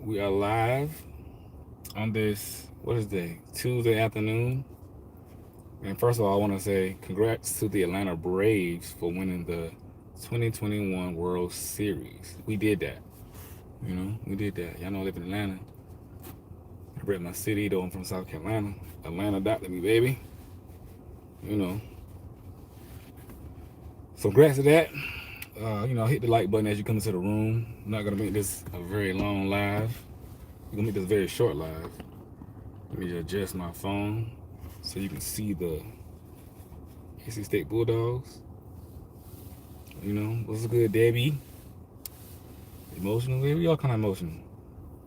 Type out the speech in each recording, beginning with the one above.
We are live on this, what is day? Tuesday afternoon. And first of all, I want to say congrats to the Atlanta Braves for winning the 2021 World Series. We did that. We did that. Y'all know I live in Atlanta. I rep my city, though I'm from South Carolina. Atlanta adopted me, baby. You know. So congrats to that. Hit the like button as you come into the room. I'm not gonna make this a very long live. We're gonna make this a very short live. Let me just adjust my phone so you can see the AC State Bulldogs. What's good, Debbie? Emotional, baby? Y'all kind of emotional.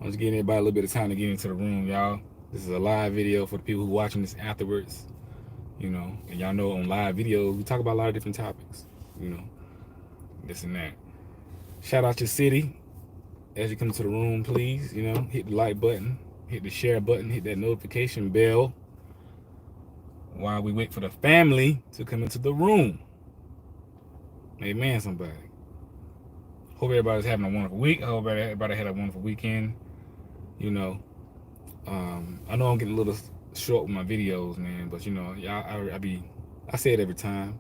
I'm just giving everybody a little bit of time to get into the room, y'all. This is a live video for the people who are watching this afterwards. And y'all know on live videos, we talk about a lot of different topics. This and that. Shout out your city. As you come to the room, please, hit the like button, hit the share button, hit that notification bell while we wait for the family to come into the room. Amen, somebody. Hope everybody's having a wonderful week. I hope everybody had a wonderful weekend. I know I'm getting a little short with my videos, man, but y'all, I say it every time.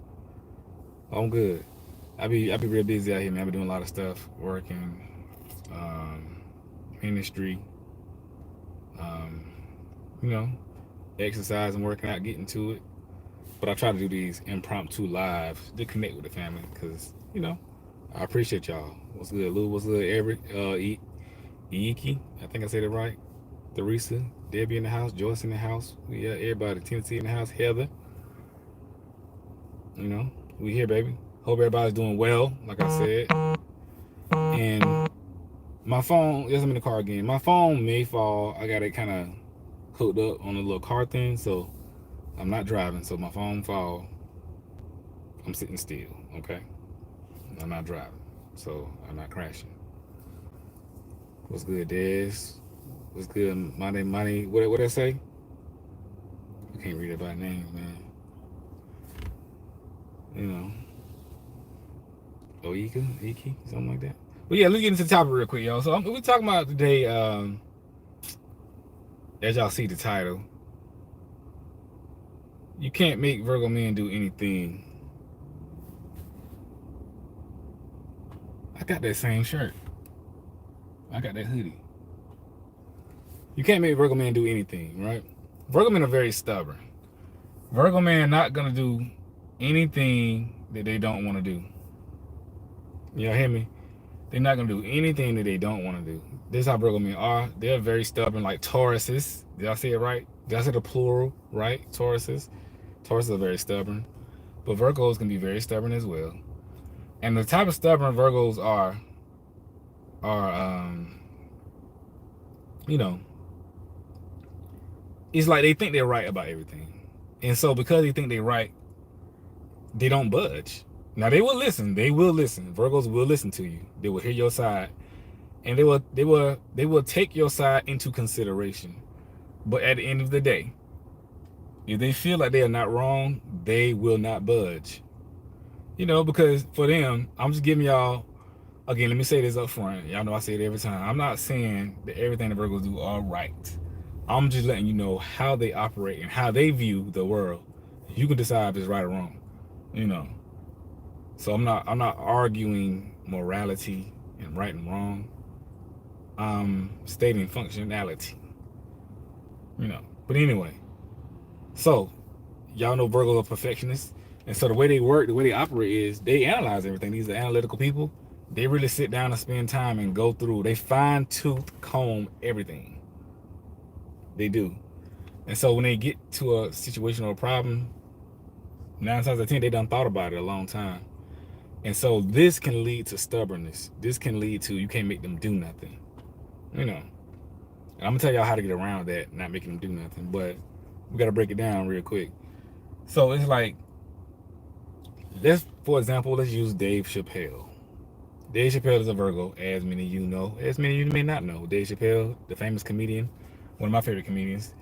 I'm good. I be real busy out here, man. I be doing a lot of stuff, working, ministry, um, exercising, working out, getting to it. But I try to do these impromptu lives to connect with the family, because I appreciate y'all. What's good, Lou? What's good, Eric? Iiki, I think I said it right. Theresa, Debbie in the house, Joyce in the house. We everybody, Tennessee in the house, Heather. We here, baby. Hope everybody's doing well, like I said. And my phone, yes, I'm in the car again. My phone may fall. I got it kind of hooked up on a little car thing, so I'm not driving. So my phone fall. I'm sitting still, okay? I'm not driving, so I'm not crashing. What's good, Dez? What's good, Money? What I say? I can't read it by name, man. Iki, something like that. But yeah, let's get into the topic real quick, y'all. So we're talking about today, as y'all see the title, you can't make Virgo men do anything. I got that same shirt. I got that hoodie. You can't make Virgo men do anything, right? Virgo men are very stubborn. Virgo men not gonna do anything that they don't want to do. Y'all hear me? They're not gonna do anything that they don't want to do. This is how Virgo men are. They're very stubborn, like Tauruses. Did I say it right? Did I say the plural right? Tauruses. Tauruses are very stubborn, but Virgos can be very stubborn as well. And the type of stubborn Virgos are it's like they think they're right about everything, and so because they think they're right, they don't budge. Now they will listen. They will listen. Virgos will listen to you. They will hear your side, and they will take your side into consideration. But at the end of the day, if they feel like they are not wrong, they will not budge. Because for them, I'm just giving y'all, again, let me say this up front. Y'all know I say it every time. I'm not saying that everything the Virgos do are right. I'm just letting you know how they operate and how they view the world. You can decide if it's right or wrong. So I'm not arguing morality and right and wrong. I'm stating functionality. But anyway, so y'all know Virgos are perfectionists. And so the way they work, the way they operate is they analyze everything. These are analytical people. They really sit down and spend time and go through. They fine-tooth comb everything. They do. And so when they get to a situation or a problem, 9 times out of 10, they done thought about it a long time. And so this can lead to stubbornness. This can lead to you can't make them do nothing. And I'm going to tell y'all how to get around that, not making them do nothing. But we got to break it down real quick. So it's like, for example, let's use Dave Chappelle. Dave Chappelle is a Virgo, as many of you know. As many of you may not know. Dave Chappelle, the famous comedian, one of my favorite comedians.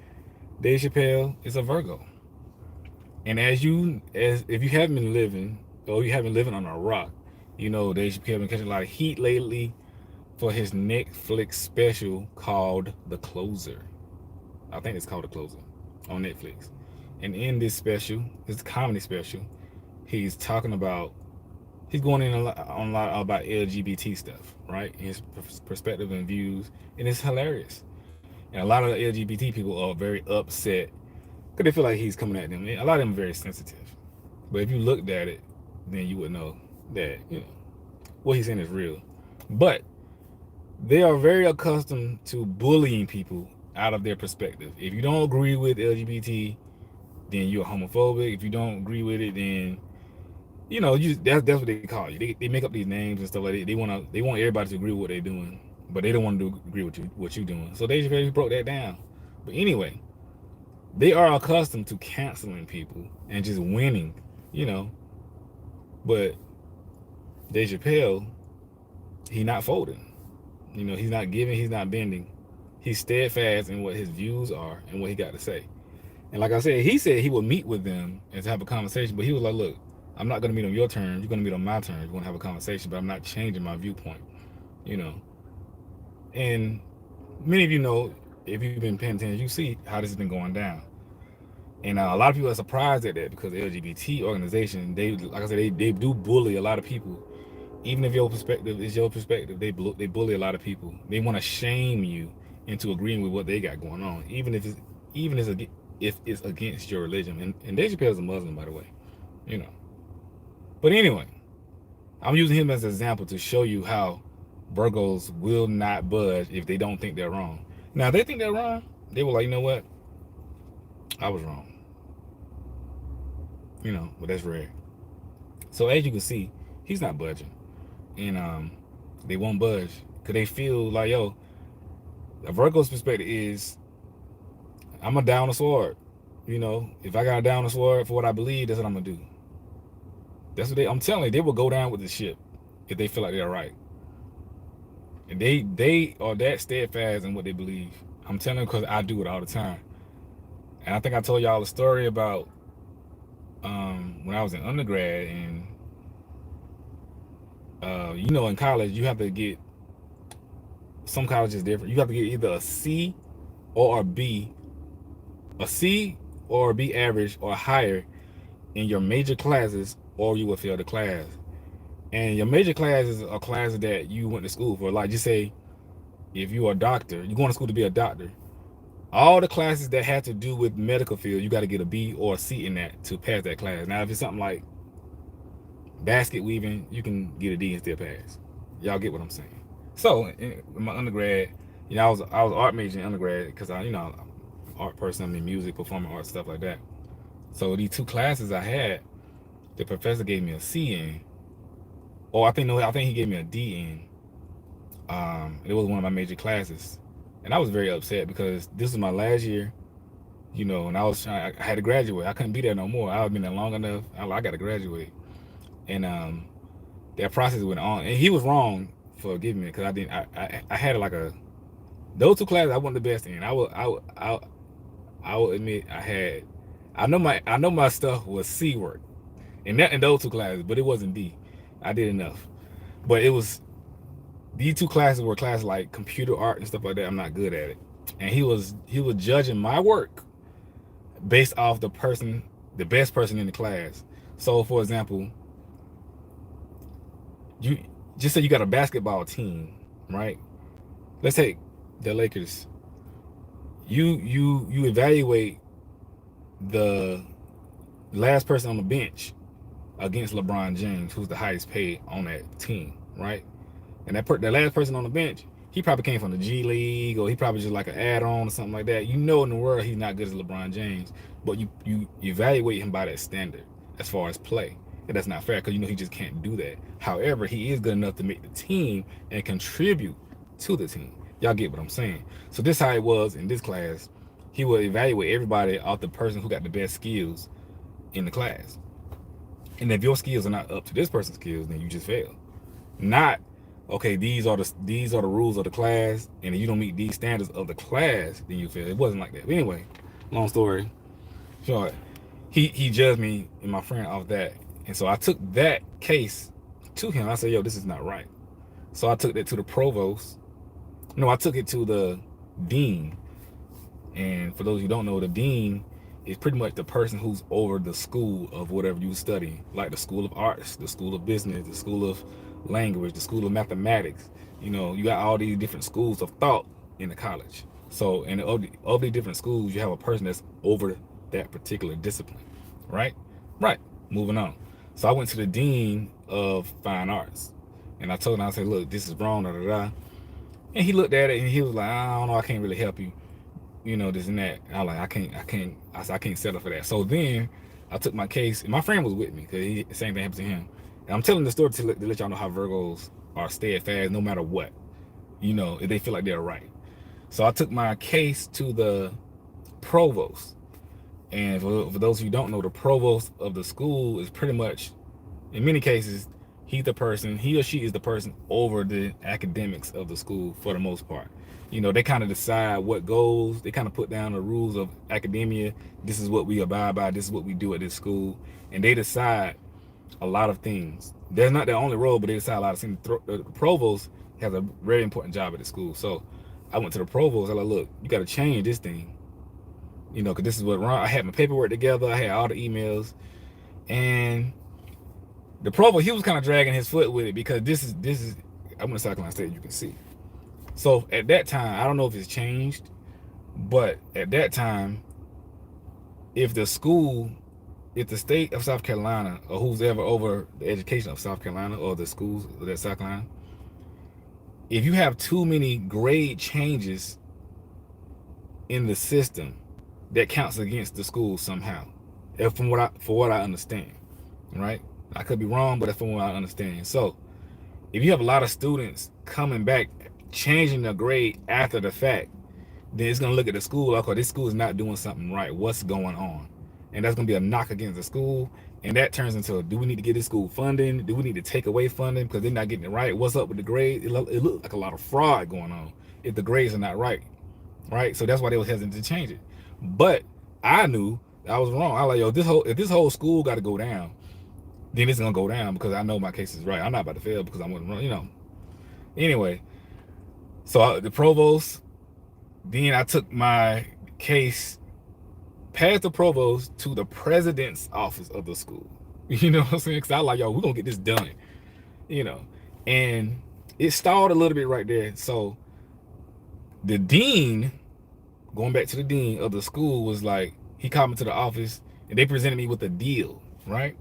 Dave Chappelle is a Virgo. And if you haven't been living, or you haven't living on a rock, Dave Chappelle been catching a lot of heat lately for his Netflix special called The Closer. I think it's called The Closer on Netflix. And in this special, this comedy special, he's talking about, he's going in on a lot about LGBT stuff, right? His perspective and views, and it's hilarious. And a lot of the LGBT people are very upset because they feel like he's coming at them. A lot of them are very sensitive. But if you looked at it, then you would know that, what he's saying is real. But they are very accustomed to bullying people out of their perspective. If you don't agree with LGBT, then you're homophobic. If you don't agree with it, then that's what they call you. They make up these names and stuff like that. They want everybody to agree with what they're doing, but they don't want to agree with what you're doing. So they just broke that down. But anyway, they are accustomed to canceling people and just winning, you know. But Dave Chappelle, he not folding. He's not giving, he's not bending. He's steadfast in what his views are and what he got to say. And like I said, he said he would meet with them and to have a conversation, but he was like, look, I'm not going to meet on your terms. You're going to meet on my terms. We're going to have a conversation, but I'm not changing my viewpoint, you know. And many of you know, if you've been paying attention, you see how this has been going down. And a lot of people are surprised at that because the LGBT organization, like I said, they do bully a lot of people. Even if your perspective is your perspective, they bully a lot of people. They want to shame you into agreeing with what they got going on, if it's against your religion. And Dave Chappelle is a Muslim, by the way, you know. But anyway, I'm using him as an example to show you how Virgos will not budge if they don't think they're wrong. Now, if they think they're wrong, they will like, you know what? I was wrong. But that's rare. So as you can see, he's not budging. And they won't budge because they feel like, yo, a Virgo's perspective is, I'm a down the sword. If I got down the sword for what I believe, that's what I'm gonna do. That's what I'm telling you, they will go down with the ship if they feel like they're right. And they are that steadfast in what they believe. I'm telling you because I do it all the time. And I think I told y'all a story about when I was in undergrad, and in college you have to get, some colleges different. You have to get either a C or a B, a C or a B average or higher in your major classes, or you will fail the class. And your major classes are classes that you went to school for. Like, just say if you're a doctor, you're going to school to be a doctor. All the classes that have to do with medical field, you got to get a B or a C in that to pass that class. Now, if it's something like basket weaving, you can get a D and still pass. Y'all get what I'm saying? So in my undergrad, I was art major in undergrad because I'm an art person. I'm in music, performing arts, stuff like that. So these two classes I had, the professor gave me a C in, or I think he gave me a D in. It was one of my major classes, and I was very upset because this was my last year, and I had to graduate. I couldn't be there no more. I've been there long enough. I got to graduate, and that process went on. And he was wrong for giving me, because I had like those two classes I wasn't the best in. I will admit I know my stuff was C work in those two classes, but it wasn't D. I did enough, but these two classes were classes like computer art and stuff like that. I'm not good at it. And he was judging my work based off the best person in the class. So for example, you just say you got a basketball team, right? Let's take the Lakers. You evaluate the last person on the bench against LeBron James, who's the highest paid on that team, right? And the last person on the bench, he probably came from the G League, or he probably just like an add-on or something like that. In the world, he's not good as LeBron James, but you evaluate him by that standard as far as play. And that's not fair because he just can't do that. However, he is good enough to make the team and contribute to the team. Y'all get what I'm saying? So this is how it was in this class. He would evaluate everybody off the person who got the best skills in the class. And if your skills are not up to this person's skills, then you just fail. Not, okay, these are the rules of the class, and if you don't meet these standards of the class, then you fail. It wasn't like that. But anyway, long story short, he judged me and my friend off that. And so I took that case to him. I said, yo, this is not right. So I took that to the provost. No, I took it to the dean. And for those who don't know, the dean is pretty much the person who's over the school of whatever you study, like the school of arts, the school of business, the school of language, the school of mathematics. You know, you got all these different schools of thought in the college. So in all the different schools, you have a person that's over that particular discipline, right? Right. Moving on. So I went to the dean of fine arts, and I told him, I said, look, this is wrong, da da da. And he looked at it and he was like, I don't know, I can't really help you, you know, this and that. I was like, I said, I can't settle for that. So then I took my case, and my friend was with me because the same thing happened to him. And I'm telling the story to let y'all know how Virgos are steadfast no matter what, you know, if they feel like they're right. So I took my case to the provost. And for those of you who don't know, the provost of the school is pretty much, in many cases, he or she is the person over the academics of the school for the most part. You know, they kind of decide what goes, they kind of put down the rules of academia. This is what we abide by, this is what we do at this school. And they decide a lot of things. That's not their only role, but they decide a lot of things. The provost has a very important job at the school. So I went to the provost, I was like, look, you got to change this thing. You know, because this is what wrong. I had my paperwork together, I had all the emails, and the provost, he was kind of dragging his foot with it because this is I'm in South Carolina State, you can see. So at that time, I don't know if it's changed, but at that time, if the school, if the state of South Carolina, or who's ever over the education of South Carolina or the schools of that South Carolina, if you have too many grade changes in the system, that counts against the school somehow. If for what I understand, right? I could be wrong, but that's from what I understand. So if you have a lot of students coming back, changing the grade after the fact, then it's gonna look at the school like, oh, this school is not doing something right. What's going on? And that's gonna be a knock against the school. And that turns into, do we need to get this school funding? Do we need to take away funding because they're not getting it right? What's up with the grade? It looked like a lot of fraud going on if the grades are not right, right? So that's why they was hesitant to change it. But I knew I was wrong. I was like, yo, if this whole school got to go down, then it's gonna go down because I know my case is right. I'm not about to fail because I'm gonna run, you know. Anyway, so the provost, then I took my case past the provost to the president's office of the school. You know what I'm saying? Because I was like, yo, we're gonna get this done, you know. And it stalled a little bit right there. So the dean, going back to the dean of the school, was like, he called me to the office and they presented me with a deal, right?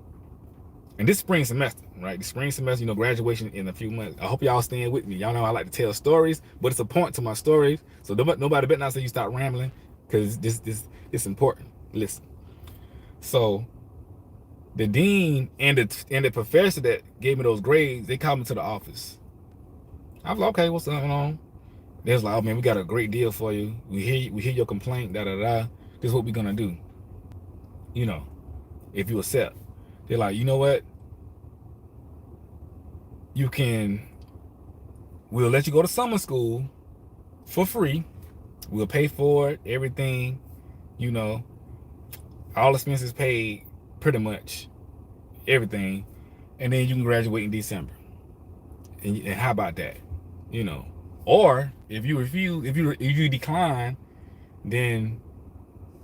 And this spring semester, right? The spring semester, you know, graduation in a few months. I hope y'all staying with me. Y'all know I like to tell stories, but it's a point to my stories. So nobody better not say you stop rambling, because this it's important. Listen. So the dean and the professor that gave me those grades, they called me to the office. I was like, okay, what's going on? They was like, oh man, we got a great deal for you. We hear your complaint, da da da. This is what we're gonna do. You know, if you accept. They're like, you know what? We'll let you go to summer school for free. We'll pay for it, everything, you know, all expenses paid, pretty much everything. And then you can graduate in December. And how about that? You know, or if you refuse, if you decline, then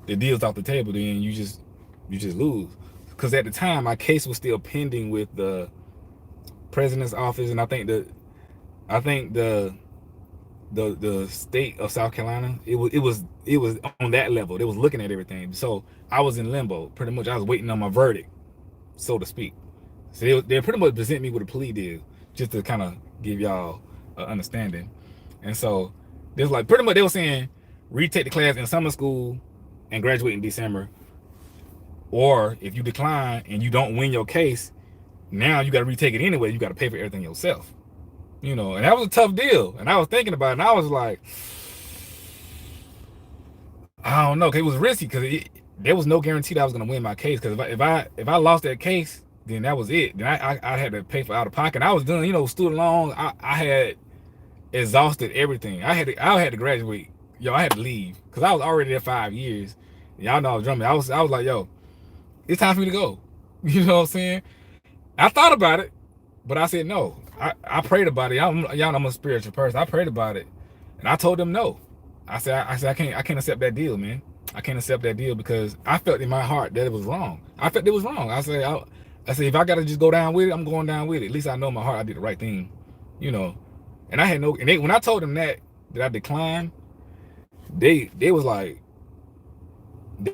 the deal's off the table. Then you just lose. Because at the time, my case was still pending with the president's office, and I think the state of South Carolina, it was on that level. They was looking at everything. So I was in limbo, pretty much. I was waiting on my verdict, so to speak. So they pretty much present me with a plea deal, just to kind of give y'all an understanding. And so there's like, pretty much they were saying, retake the class in summer school and graduate in December. Or if you decline and you don't win your case, now you got to retake it anyway. You got to pay for everything yourself. You know, and that was a tough deal. And I was thinking about it, and I was like, I don't know, cause it was risky, because there was no guarantee that I was gonna win my case. Because if I lost that case, then that was it. Then I had to pay for out of pocket. I was done, you know, student loan. I had exhausted everything. I had to graduate. Yo, I had to leave because I was already there 5 years. Y'all know I was drumming. I was like, yo, it's time for me to go. You know what I'm saying? I thought about it, but I said no. I prayed about it. Y'all know I'm a spiritual person. I prayed about it, and I told them no. I said I can't accept that deal, man. I can't accept that deal because I felt in my heart that it was wrong. I felt it was wrong. I said if I gotta just go down with it, I'm going down with it. At least I know in my heart I did the right thing, you know. And I had no. And when I told them that I declined, they was like,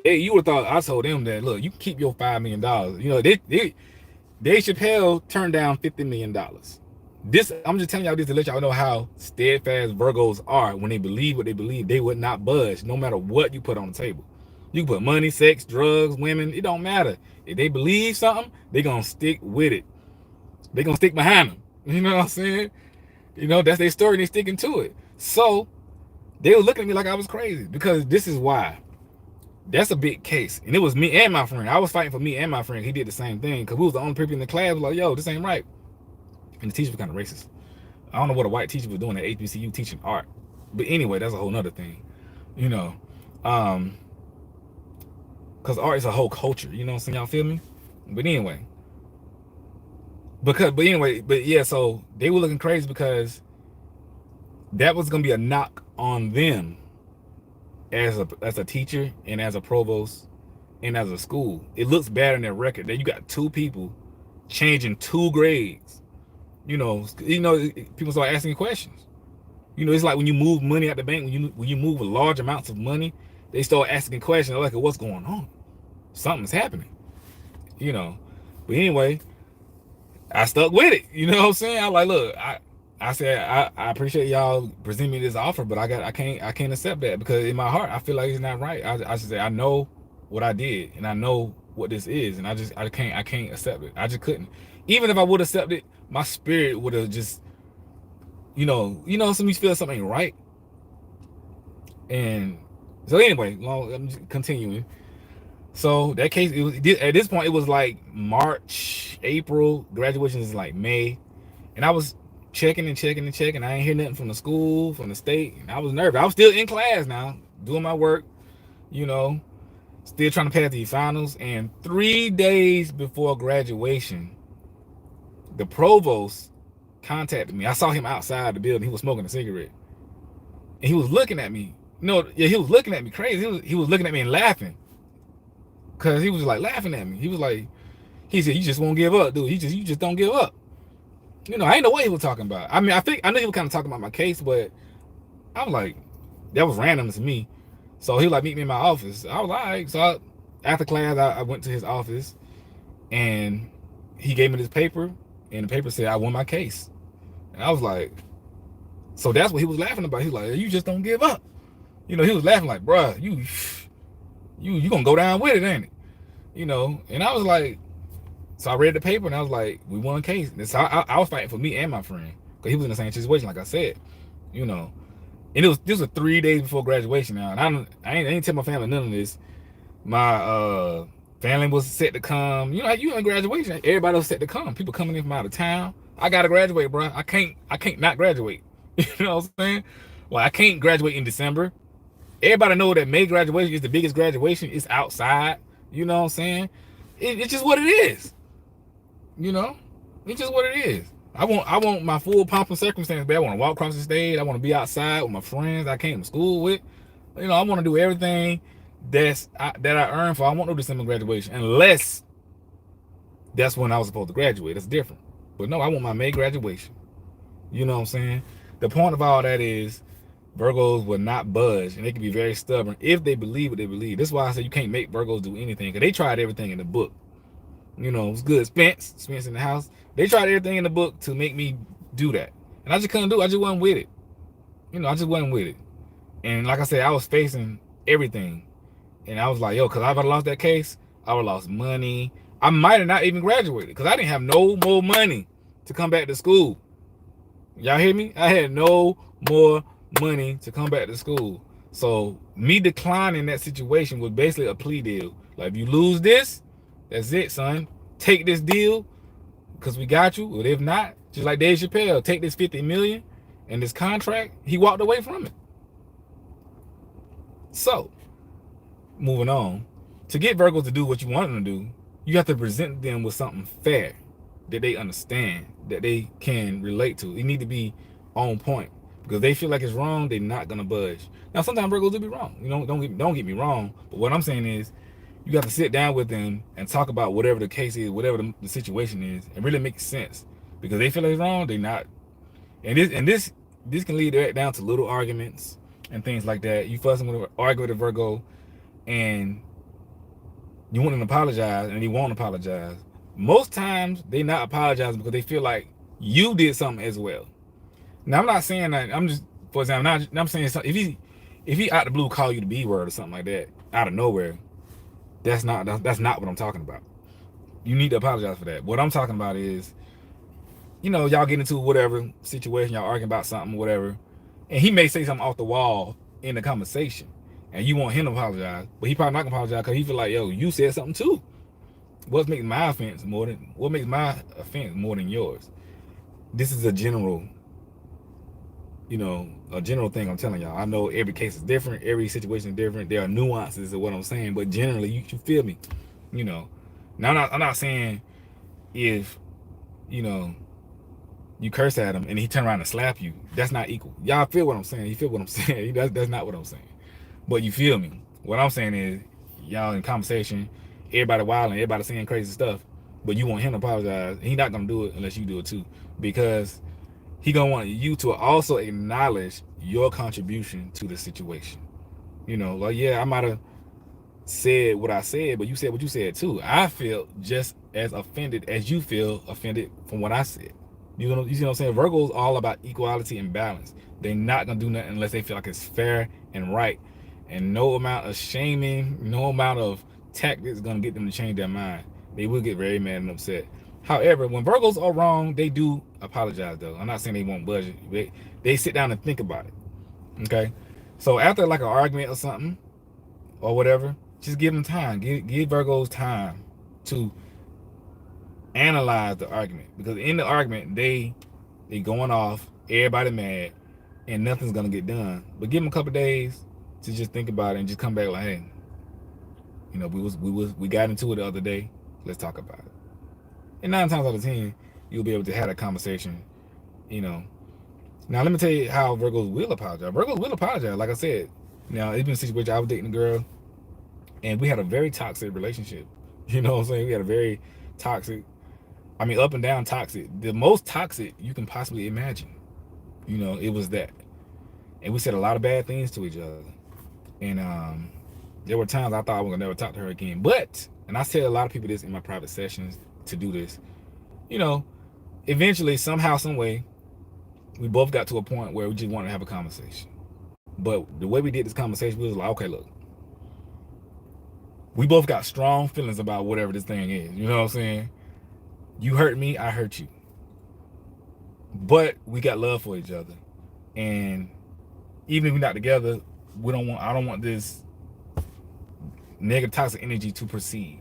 you would have thought I told them that look, you keep your $5 million. You know, Dave Chappelle turned down $50 million. This I'm just telling y'all this to let y'all know how steadfast Virgos are. When they believe what they believe, they would not budge no matter what you put on the table. You can put money, sex, drugs, women, it don't matter. If they believe something, they gonna stick with it. They gonna stick behind them. You know what I'm saying? You know, that's their story, and they sticking to it. So they were looking at me like I was crazy because this is why. That's a big case. And it was me and my friend. I was fighting for me and my friend. He did the same thing because we was the only people in the class was like, yo, this ain't right. And the teacher was kind of racist. I don't know what a white teacher was doing at HBCU teaching art. But anyway, that's a whole nother thing. You know. Because art is a whole culture. You know what I'm saying? Y'all feel me? But anyway. But yeah, so they were looking crazy because that was gonna be a knock on them as a teacher and as a provost and as a school. It looks bad on their record that you got two people changing 2 grades. You know, people start asking questions. You know, it's like when you move money at the bank, when you move large amounts of money, they start asking questions like, what's going on? Something's happening. You know. But anyway, I stuck with it. You know what I'm saying? I'm like, look, I said I appreciate y'all presenting me this offer, but I can't accept that because in my heart I feel like it's not right. I should say I know what I did and I know what this is, and I can't accept it. I just couldn't. Even if I would accept it, my spirit would have just, somebody feel something ain't right. And so anyway, I'm just continuing. So that case, at this point it was like March, April. Graduation is like May, and I was checking. I ain't hear nothing from the school, from the state, and I was nervous. I was still in class now, doing my work, still trying to pass these finals. And 3 days before graduation, the provost contacted me. I saw him outside the building. He was smoking a cigarette, and he was looking at me. He was looking at me crazy. He was looking at me and laughing, cause he was like laughing at me. He said, "You just won't give up, dude. You just don't give up." I didn't know what he was talking about. I mean, I knew he was kind of talking about my case, but I was like, that was random to me. So he was like, meet me in my office. I was like, so after class, I went to his office, and he gave me this paper, and the paper said I won my case. And I was like, so that's what he was laughing about. He was like, you just don't give up. He was laughing like, bruh, you gonna go down with it, ain't it? And I was like, so I read the paper and I was like, we won a case. And so I was fighting for me and my friend because he was in the same situation, like I said, And this was 3 days before graduation now, and I ain't tell my family none of this. My family was set to come. You in graduation, everybody was set to come. People coming in from out of town. I gotta graduate, bro. I can't not graduate. You know what I'm saying? Well, I can't graduate in December. Everybody know that May graduation is the biggest graduation. It's outside. You know what I'm saying? It's just what it is. It's just what it is. I want my full pomp and circumstance, but I want to walk across the stage. I want to be outside with my friends I came to school with. I want to do everything that I earned for. I want no December graduation unless that's when I was supposed to graduate. That's different. But no, I want my May graduation. You know what I'm saying? The point of all that is Virgos will not budge, and they can be very stubborn if they believe what they believe. That's why I say you can't make Virgos do anything, because they tried everything in the book. It was good. Spence in the house. They tried everything in the book to make me do that, and I just couldn't do it. I just wasn't with it. I just wasn't with it. And like I said, I was facing everything, and I was like, yo, because I would have lost that case, I would have lost money. I might have not even graduated because I didn't have no more money to come back to school. Y'all hear me? I had no more money to come back to school. So me declining that situation was basically a plea deal. Like, if you lose this, that's it, son. Take this deal because we got you. But if not, just like Dave Chappelle, take this $50 million and this contract. He walked away from it. So, moving on. To get Virgos to do what you want them to do, you have to present them with something fair. that they understand, that they can relate to. It need to be on point, because they feel like it's wrong, they're not gonna budge. Now sometimes Virgos do be wrong. You know, don't get me wrong. But what I'm saying is, you got to sit down with them and talk about whatever the case is, whatever the situation is, and really make sense. Because they feel like it's wrong, they not. And this can lead right down to little arguments and things like that. You fussing with, arguing with a Virgo, and you want them to apologize, and they won't apologize. Most times they not apologizing because they feel like you did something as well. Now I'm not saying that. I'm just, for example, I'm saying something, if he out the blue call you the B word or something like that out of nowhere, that's not what I'm talking about. You need to apologize for that. What I'm talking about is, y'all get into whatever situation, y'all arguing about something, whatever, and he may say something off the wall in the conversation, and you want him to apologize, but he probably not gonna apologize because he feel like, yo, you said something too. What makes my offense more than yours? This is a general thing I'm telling y'all. I know every case is different, every situation is different. There are nuances of what I'm saying, but generally, you feel me. Now I'm not saying if you curse at him and he turn around and slap you, that's not equal. Y'all feel what I'm saying? You feel what I'm saying? That's not what I'm saying. But you feel me? What I'm saying is, y'all in conversation, everybody wilding, everybody saying crazy stuff, but you want him to apologize. He not gonna do it unless you do it too, because he gonna want you to also acknowledge your contribution to the situation. Like, yeah, I might have said what I said, but you said what you said too. I feel just as offended as you feel offended from what I said. You see what I'm saying? Virgo's all about equality and balance. They're not gonna do nothing unless they feel like it's fair and right. And no amount of shaming, no amount of tactics is gonna get them to change their mind. They will get very mad and upset. However, when Virgos are wrong, they do apologize though. I'm not saying they won't budge. They sit down and think about it. Okay? So after like an argument or something or whatever, just give them time. Give Virgos time to analyze the argument, because in the argument they going off, everybody mad, and nothing's gonna get done. But give them a couple days to just think about it and just come back like, hey, we got into it the other day. Let's talk about it. And 9 times out of 10, you'll be able to have that conversation. Now let me tell you how Virgos will apologize. Virgos will apologize. Like I said, now it's been a situation. I was dating a girl, and we had a very toxic relationship. You know what I'm saying? We had a very toxic, up and down toxic. The most toxic you can possibly imagine. It was that. And we said a lot of bad things to each other. And there were times I thought I was gonna never talk to her again. But, and I tell a lot of people this in my private sessions to do this, eventually, somehow, some way, we both got to a point where we just wanted to have a conversation. But the way we did this conversation, we was like, okay, look, we both got strong feelings about whatever this thing is. You know what I'm saying? You hurt me, I hurt you. But we got love for each other. And even if we're not together, I don't want this negative toxic energy to proceed.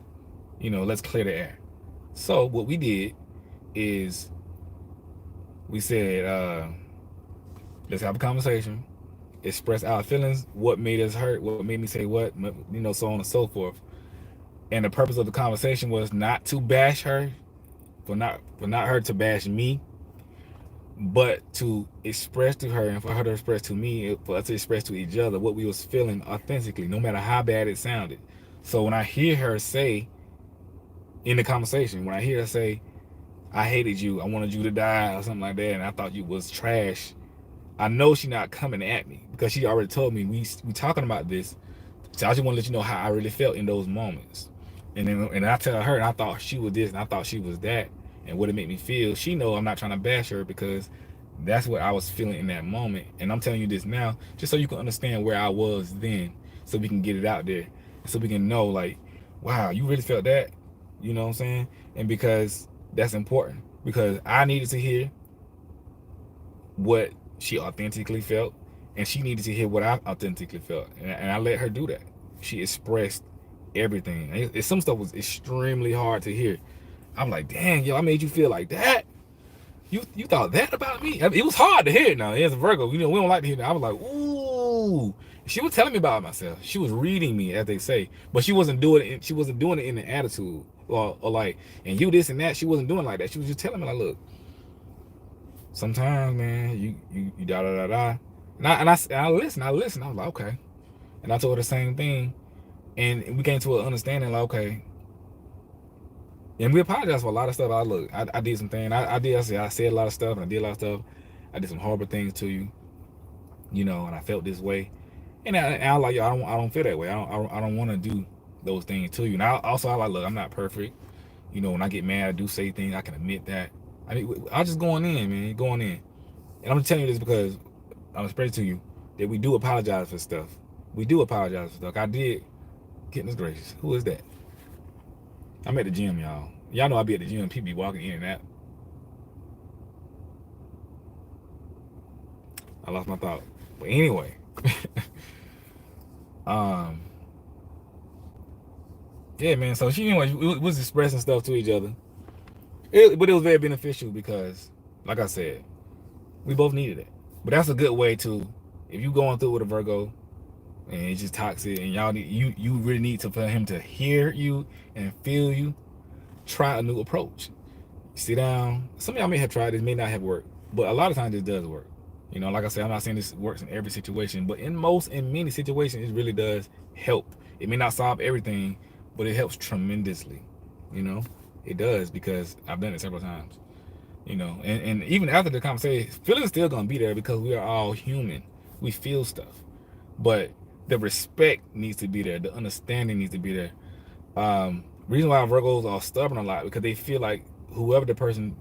Let's clear the air. So what we did is we said, let's have a conversation, express our feelings, what made us hurt, what made me say what, so on and so forth. And the purpose of the conversation was not to bash her, for not her to bash me, but to express to her and for her to express to me, for us to express to each other what we was feeling authentically, no matter how bad it sounded. So when I hear her say in the conversation, when I hear her say, I hated you, I wanted you to die or something like that, and I thought you was trash, I know she's not coming at me, because she already told me we talking about this. So I just want to let you know how I really felt in those moments. And I tell her, and I thought she was this, and I thought she was that, and what it made me feel. She know I'm not trying to bash her, because that's what I was feeling in that moment. And I'm telling you this now, just so you can understand where I was then, so we can get it out there, so we can know, like, wow, you really felt that. You know what I'm saying? And because that's important, because I needed to hear what she authentically felt, and she needed to hear what I authentically felt, and I let her do that. She expressed everything. Some stuff was extremely hard to hear. I'm like, dang, yo, I made you feel like that? You thought that about me? It was hard to hear. Now, as a Virgo, we don't like to hear that. I was like, ooh. She was telling me about myself. She was reading me, as they say, but she wasn't doing it. She wasn't doing it in an attitude. or like, and you this and that. She wasn't doing like that. She was just telling me like, look, sometimes, man, you da da da da. And I listened. I listened. I was like, okay. And I told her the same thing. And we came to an understanding like, okay. And we apologized for a lot of stuff. I did some things. I said a lot of stuff, and I did a lot of stuff. I did some horrible things to you, and I felt this way. And I like, yo, I don't feel that way. I don't want to do those things to you. And I like, look, I'm not perfect. When I get mad, I do say things. I can admit that. I mean, I just going in, man, going in. And I'm telling you this because I'm expressing to you that we do apologize for stuff. We do apologize for stuff. I did. Goodness gracious, who is that? I'm at the gym, y'all. Y'all know I be at the gym. People be walking in and out. I lost my thought. But anyway, yeah, man. So we was expressing stuff to each other. But it was very beneficial because, like I said, we both needed it. But that's a good way to, if you going through with a Virgo and it's just toxic, and you really need for him to hear you and feel you, try a new approach. Sit down. Some of y'all may have tried this, may not have worked, but a lot of times this does work. Like I said, I'm not saying this works in every situation, but in many situations, it really does help. It may not solve everything, but it helps tremendously. It does, because I've done it several times. And even after the conversation, feelings still gonna be there because we are all human. We feel stuff, but the respect needs to be there. The understanding needs to be there. Reason why Virgos are stubborn a lot, because they feel like whoever the person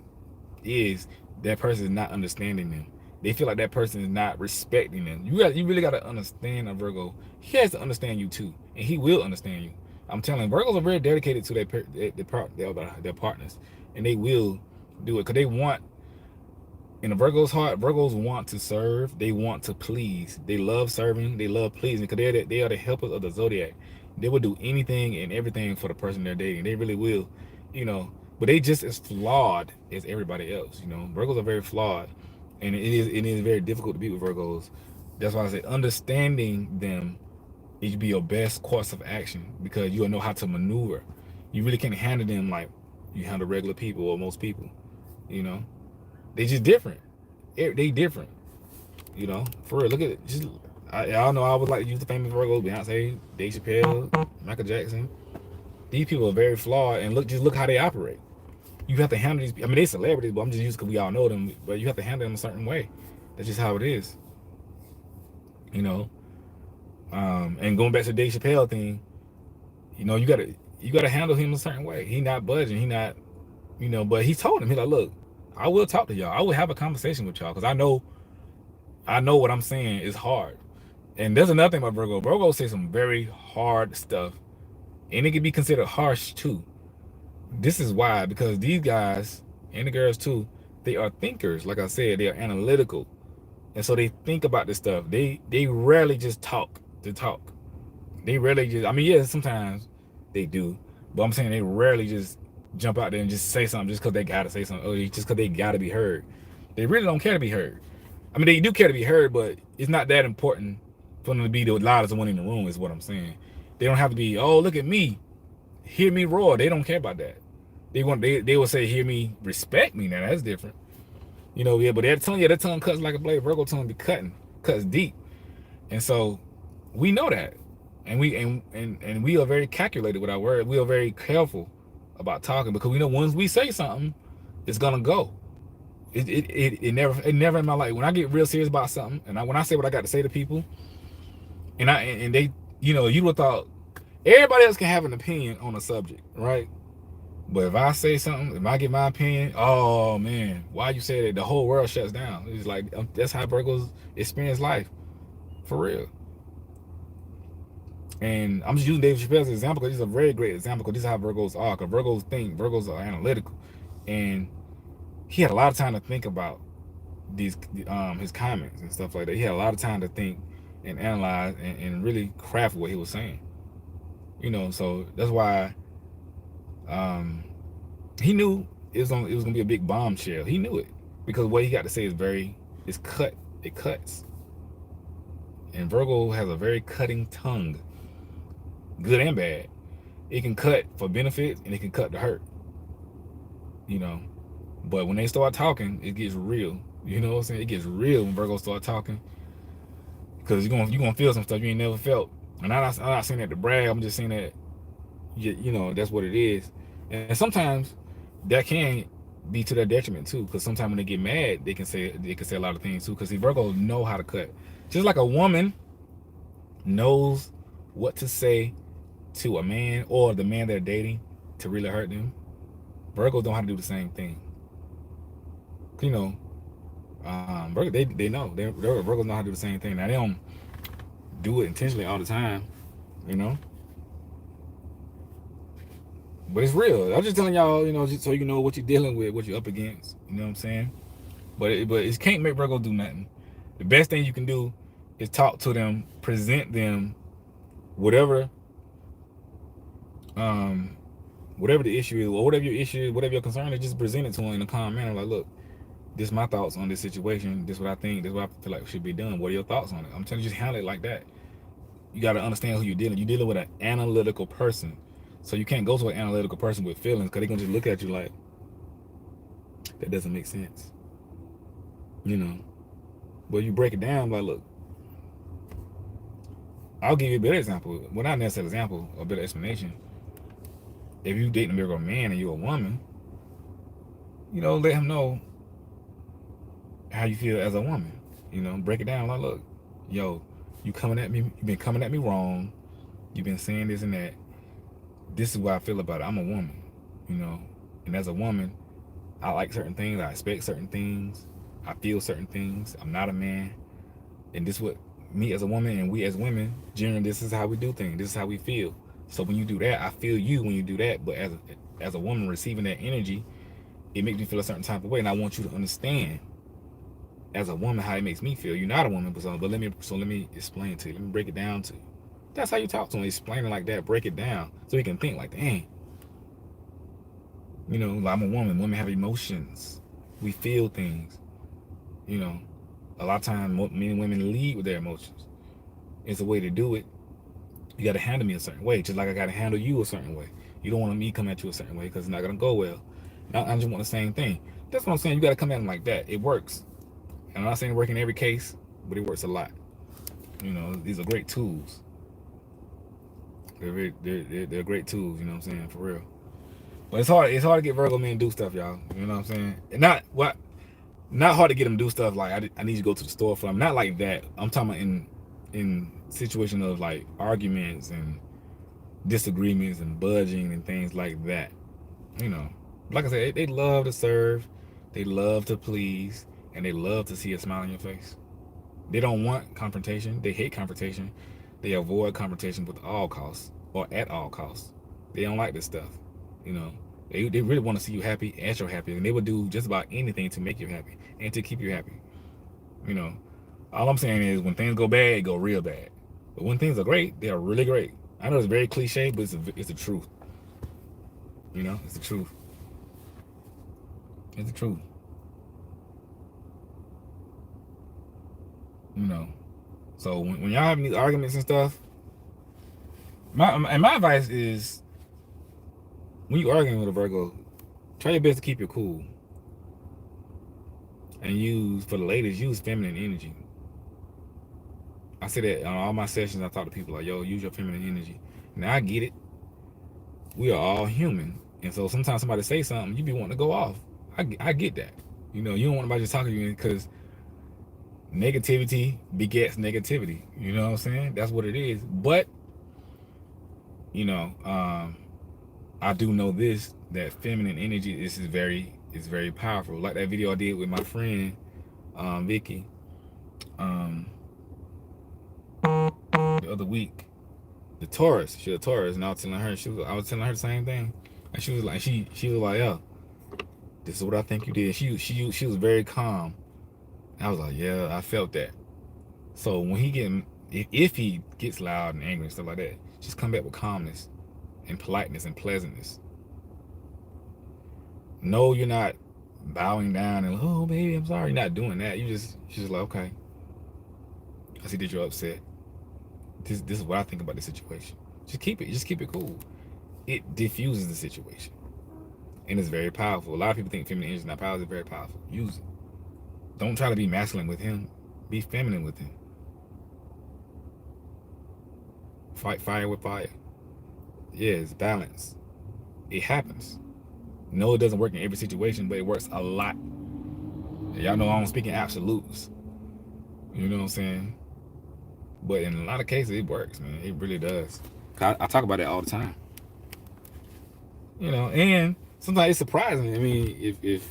is, that person is not understanding them. They feel like that person is not respecting them. You really got to understand a Virgo. He has to understand you too, and he will understand you. I'm telling you, Virgos are very dedicated to their partners, and they will do it because they want. In a Virgo's heart, Virgos want to serve. They want to please. They love serving. They love pleasing because they are the helpers of the zodiac. They will do anything and everything for the person they're dating. They really will, But they just as flawed as everybody else. Virgos are very flawed, and it is very difficult to be with Virgos. That's why I say understanding them is be your best course of action, because you'll know how to maneuver. You really can't handle them like you handle regular people or most people. They just different. They different. For real. Look at it. Y'all know I would like to use the famous Virgos: Beyonce, Dave Chappelle, Michael Jackson. These people are very flawed, and look how they operate. You have to handle these. I mean, they celebrities, but I'm just used because we all know them. But you have to handle them a certain way. That's just how it is. And going back to the Dave Chappelle thing, you gotta handle him a certain way. He not budging. He not, But he told him, he's like, look, I will talk to y'all. I will have a conversation with y'all because I know what I'm saying is hard. And there's another thing about Virgo. Virgo say some very hard stuff, and it can be considered harsh too. This is why, because these guys and the girls too, they are thinkers. Like I said, they are analytical, and so they think about this stuff. They rarely just talk to talk. They rarely just. I mean, yeah, sometimes they do, but I'm saying they rarely just jump out there and just say something just because they gotta say something, or just because they gotta be heard. They really don't care to be heard. I mean, they do care to be heard, but it's not that important for them to be the loudest one in the room, is what I'm saying. They don't have to be, oh, look at me, hear me roar. They don't care about that. They will say, hear me, respect me. Now that's different. Yeah, but their tongue cuts like a blade. Virgo tongue be cuts deep. And so we know that. And we are very calculated with our words. We are very careful about talking, because we know once we say something, it's gonna go. It never in my life, when I get real serious about something, and when I say what I got to say to people, and they, you would thought everybody else can have an opinion on a subject, right? But if I say something, if I get my opinion, oh man, why you say that? The whole world shuts down. It's like, that's how Virgos experience life, for real. And I'm just using Dave Chappelle as an example because he's a very great example, because this is how Virgos are. Because Virgos think, Virgos are analytical, and he had a lot of time to think about his comments and stuff like that. He had a lot of time to think and analyze and really craft what he was saying. So that's why he knew it was gonna be a big bombshell. He knew it, because what he got to say is cut. It cuts. And Virgo has a very cutting tongue, good and bad. it can cut for benefits and it can cut to hurt, you know. But when they start talking, it gets real. You know what I'm saying? It gets real when Virgos start talking, because you're gonna feel some stuff you ain't never felt. And I'm not saying that to brag. I'm just saying that you know that's what it is. And sometimes that can be to their detriment too, because sometimes when they get mad, they can say a lot of things too. Because the Virgos know how to cut, just like a woman knows what to say to a man or the man they're dating to really hurt them. Virgos know how to do the same thing. You know, Virgo, they know. Virgos know how to do the same thing. Now they don't do it intentionally all the time, you know. But it's real. I'm just telling y'all, you know, just so you know what you're dealing with, what you're up against. You know what I'm saying? But it can't make Virgo do nothing. The best thing you can do is talk to them, present them whatever um whatever the issue is, or whatever your issue is, whatever your concern is, just present it to them in a calm manner. Like, look, this is my thoughts on this situation. This is what I think. This is what I feel like should be done. What are your thoughts on it? I'm telling you, just handle it like that. You got to understand who you're dealing. You're dealing with an analytical person, so you can't go to an analytical person with feelings, because they're gonna just look at you like that doesn't make sense. You know. But you break it down, like, look, I'll give you a better example. Well, not necessarily example, a better explanation. If you dating a Virgo man and you're a woman, you know, let him know how you feel as a woman. You know, break it down. Like, look, yo, you coming at me. You've been coming at me wrong. You've been saying this and that. This is what I feel about it. I'm a woman, you know, and as a woman, I like certain things. I expect certain things. I feel certain things. I'm not a man, and this is what me as a woman and we as women, generally, this is how we do things. This is how we feel. So when you do that, I feel you when you do that. But as a woman receiving that energy, it makes me feel a certain type of way, and I want you to understand as a woman how it makes me feel. You're not a woman, but let me explain to you. Let me break it down to you. That's how you talk to him. Explain it like that. Break it down so he can think like, dang. You know, I'm a woman. Women have emotions. We feel things. You know, a lot of times men and women lead with their emotions. It's a way to do it. You got to handle me a certain way, just like I got to handle you a certain way. You don't want me to come at you a certain way because it's not going to go well. I just want the same thing. That's what I'm saying. You got to come at them like that. It works. And I'm not saying it works in every case, but it works a lot. You know, these are great tools. They're great tools, you know what I'm saying, for real. But it's hard to get Virgo men to do stuff, y'all. You know what I'm saying? And not hard to get them to do stuff like I need you to go to the store for them. Not like that. I'm talking about in situation of like arguments and disagreements and budging and things like that. You know, like I said, they love to serve, they love to please, and they love to see a smile on your face. They don't want confrontation. They hate confrontation. They avoid confrontation with all costs or at all costs. They don't like this stuff. You know, they really want to see you happy as you're happy, and they would do just about anything to make you happy and to keep you happy. You know, all I'm saying is when things go bad, it go real bad. But when things are great, they are really great. I know it's very cliche, but it's the truth. You know, it's the truth. It's the truth. You know, so when y'all having these arguments and stuff, my advice is when you arguing with a Virgo, try your best to keep it cool. And for the ladies, use feminine energy. I say that on all my sessions. I talk to people like, yo, use your feminine energy. Now I get it. We are all human, and so sometimes somebody say something, you be wanting to go off. I get that. You know, you don't want nobody just talking to you because negativity begets negativity. You know what I'm saying? That's what it is. But you know, I do know this, that feminine energy is very powerful. Like that video I did with my friend Vicky the other week. The Taurus, she's a Taurus, and I was telling her the same thing, and she was like, yeah, this is what I think you did. She was very calm. I was like, yeah, I felt that. So when if he gets loud and angry and stuff like that, just come back with calmness and politeness and pleasantness. No, you're not bowing down and, oh baby, I'm sorry. You're not doing that. She's just like, okay, I see that you're upset. This is what I think about the situation. Just keep it cool. it diffuses the situation. And it's very powerful. A lot of people think feminine energy is not powerful. It's very powerful. Use it. Don't try to be masculine with him. Be feminine with him. Fight fire with fire. Yeah, it's balance. It happens. No, it doesn't work in every situation, but it works a lot. Y'all know I'm speaking absolutes. You know what I'm saying? But in a lot of cases, it works, man. It really does. I talk about that all the time. You know, and sometimes it's surprising. I mean, if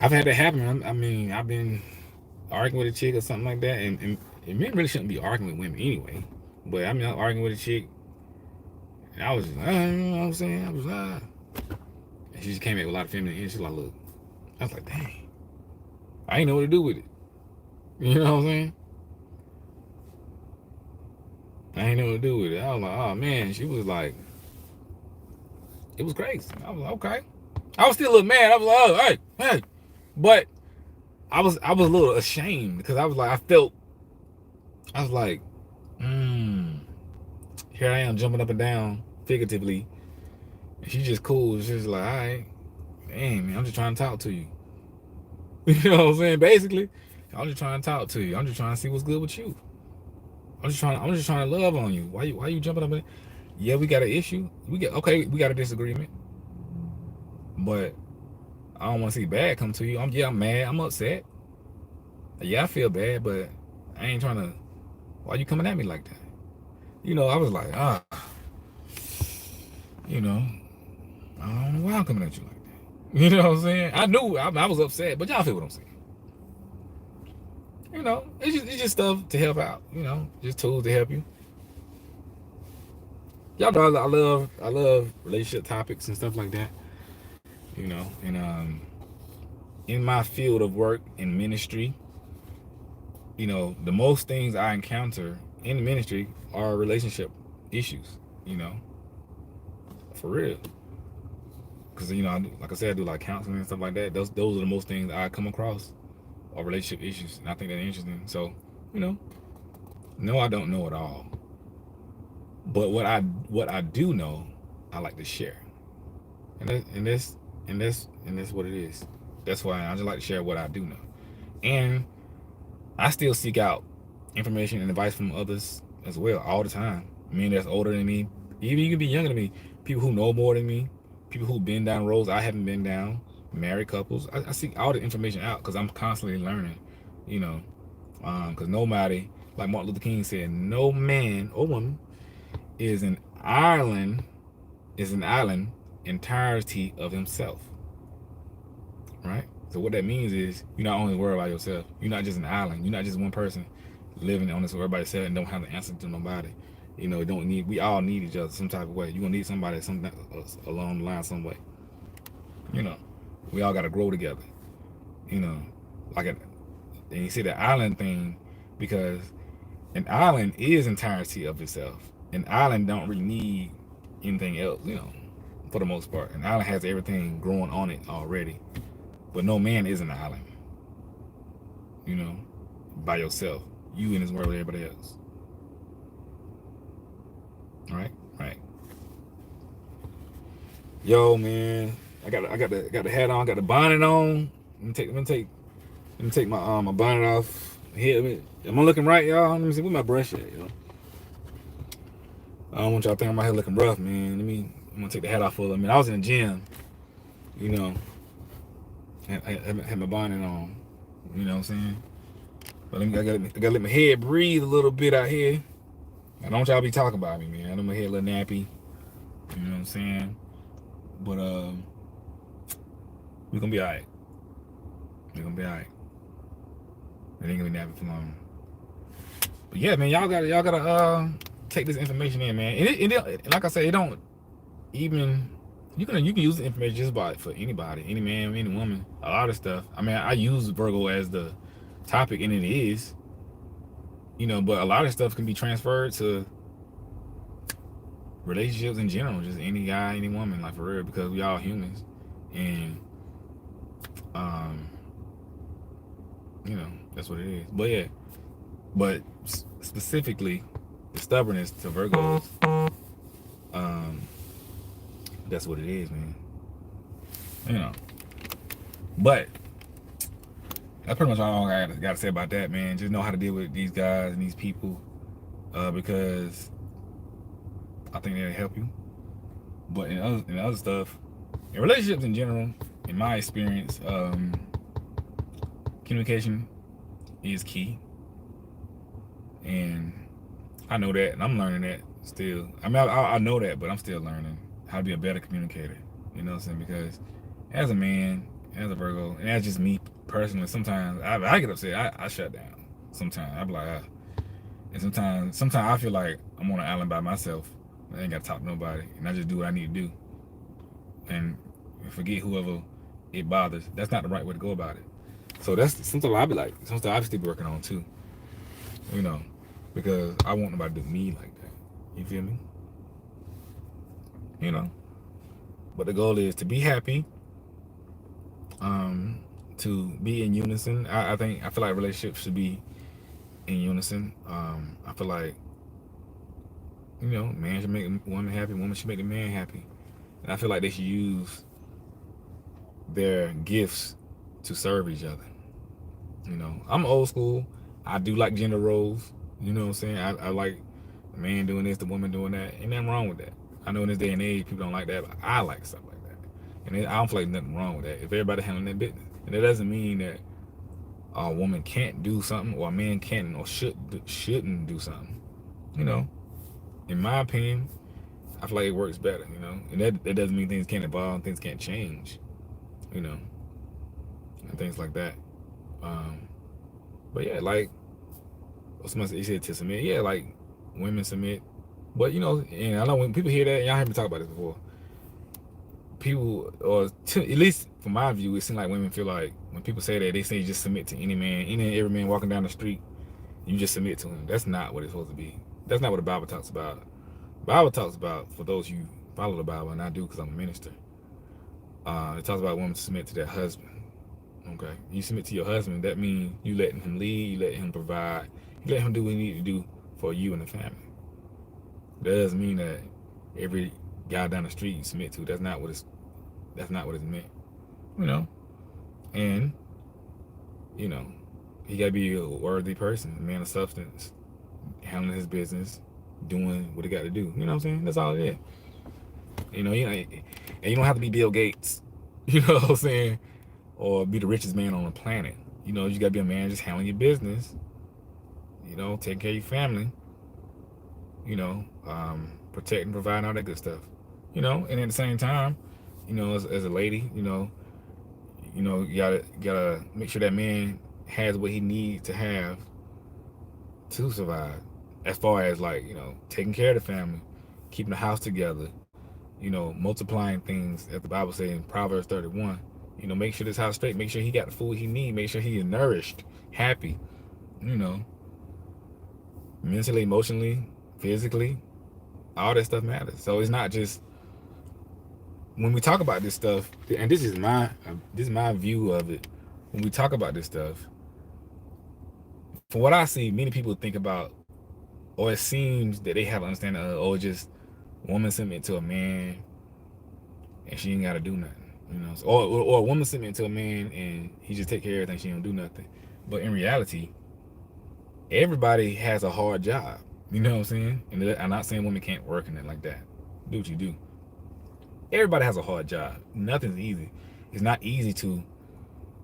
I've had that happen, I mean, I've been arguing with a chick or something like that, and men really shouldn't be arguing with women anyway. But I mean, I'm arguing with a chick, and I was just, you know what I'm saying? I was and she just came in with a lot of feminine energy. She's like, look, I was like, dang, I ain't know what to do with it. You know what I'm saying? I ain't know what to do with it. I was like, oh man. She was like, it was crazy. I was like, okay. I was still a little mad. I was like, oh, hey. But I was a little ashamed because I was like, I was like, here I am jumping up and down figuratively. And she's just cool. She's like, all right, dang, man, I'm just trying to talk to you. You know what I'm saying? Basically, I'm just trying to talk to you. I'm just trying to see what's good with you. I'm just trying to love on you. Why you jumping up? Yeah, we got an issue. We got a disagreement. But I don't want to see bad come to you. I'm mad. I'm upset. Yeah, I feel bad, but I ain't trying to. Why you coming at me like that? You know, I was like, you know, I don't know why I'm coming at you like that. You know what I'm saying? I knew I was upset, but y'all feel what I'm saying. You know, it's just stuff to help out. You know, just tools to help you. Y'all know I love relationship topics and stuff like that. You know, and in my field of work in ministry, you know, the most things I encounter in the ministry are relationship issues. You know, for real. Because you know, like I said, I do like counseling and stuff like that. Those are the most things I come across are relationship issues, and I think that's interesting. So, you know, no, I don't know it all, but what I do know, I like to share, and that's what it is. That's why I just like to share what I do know, and I still seek out information and advice from others as well all the time. Men that's older than me, even you can be younger than me, people who know more than me, people who've been down roads I haven't been down, married couples. I seek all the information out because I'm constantly learning, you know, because nobody, like Martin Luther King said, no man or woman is an island entirety of himself, right? So what that means is you're not only worried about yourself. You're not just an island. You're not just one person living on this world by yourself and don't have the answer to nobody. You know, we all need each other some type of way. You're gonna need somebody along the line some way. You know, we all gotta grow together. You know, and you see the island thing, because an island is entirety of itself. An island don't really need anything else, you know, for the most part. An island has everything growing on it already. But no man is an island. You know, by yourself. You in this world with everybody else. Right? Yo, man, I got the hat on, got the bonnet on. Let me take my bonnet off. Here, am I looking right, y'all? Let me see where my brush at, yo. I don't want y'all to think I'm out here looking rough, man. I'm gonna take the hat off for a little minute. I was in the gym, you know. I had my bonnet on, you know what I'm saying? But I gotta let my head breathe a little bit out here. I don't want y'all to be talking about me, man. I know my head a little nappy, you know what I'm saying? But we're gonna be alright. We're gonna be alright. It ain't gonna be nappy for long. But yeah, man, y'all gotta take this information in, man. And like I said, it don't even you can use the information just about for anybody, any man, any woman, a lot of stuff. I mean, I use Virgo as the topic, and it is, you know, but a lot of stuff can be transferred to relationships in general, just any guy, any woman, like for real, because we all humans, and you know, that's what it is. But yeah, specifically the stubbornness to Virgos, That's what it is, man. You know. But that's pretty much all I got to say about that, man. Just know how to deal with these guys and these people, because I think that'll help you. But in other stuff, in relationships in general, in my experience, communication is key, and I know that, and I'm learning that still. I mean, I know that, but I'm still learning how to be a better communicator. You know what I'm saying? Because as a man, as a Virgo, and that's just me personally, sometimes I get upset. I shut down. Sometimes I be like, and sometimes I feel like I'm on an island by myself. I ain't got to talk to nobody, and I just do what I need to do, and forget whoever it bothers. That's not the right way to go about it. So that's something I be like. Something I still be working on too. You know, because I want nobody to do me like that. You feel me? You know. But the goal is to be happy, to be in unison. I feel like relationships should be in unison. I feel like, man should make a woman happy, woman should make the man happy. And I feel like they should use their gifts to serve each other. I'm old school. I do like gender roles. You know what I'm saying? I like the man doing this, the woman doing that. Ain't nothing wrong with that. I know in this day and age people don't like that, but I like stuff like that. And I don't feel like nothing wrong with that. If everybody handling their business. And it doesn't mean that a woman can't do something or a man can't or shouldn't do something. In my opinion, I feel like it works better, And that doesn't mean things can't evolve and things can't change, and things like that. But yeah, like somebody said to submit, yeah, like women submit. But and I know when people hear that, y'all heard me talk about this before. People, at least from my view, it seems like women feel like when people say that, they say just submit to any man, any and every man walking down the street. You just submit to him. That's not what it's supposed to be. That's not what the Bible talks about. The Bible talks about, for those who follow the Bible, and I do because I'm a minister, it talks about women to submit to their husband. Okay, you submit to your husband. That means you letting him lead, you letting him provide, you let him do what he need to do for you and the family. That doesn't mean that every guy down the street you submit to. That's not what it's meant. And he gotta be a worthy person, a man of substance, handling his business, doing what he got to do. You know what I'm saying? That's all it is. And you don't have to be Bill Gates. You know what I'm saying? Or be the richest man on the planet. You gotta be a man just handling your business. Taking care of your family. Protecting, providing, all that good stuff. And at the same time, as a lady, you gotta make sure that man has what he needs to have to survive. As far as taking care of the family, keeping the house together, multiplying things, as the Bible says in Proverbs 31. Make sure this house straight, make sure he got the food he needs, make sure he is nourished, happy, mentally, emotionally, physically, all that stuff matters. So it's not just when we talk about this stuff, and this is my view of it. When we talk about this stuff, from what I see, many people think about, or it seems that they have an understanding of, just woman submit to a man and she ain't got to do nothing. Or a woman submit to a man and he just take care of everything, she don't do nothing. But in reality, everybody has a hard job. You know what I'm saying? And I'm not saying women can't work in it like that. Do what you do. Everybody has a hard job. Nothing's easy. It's not easy to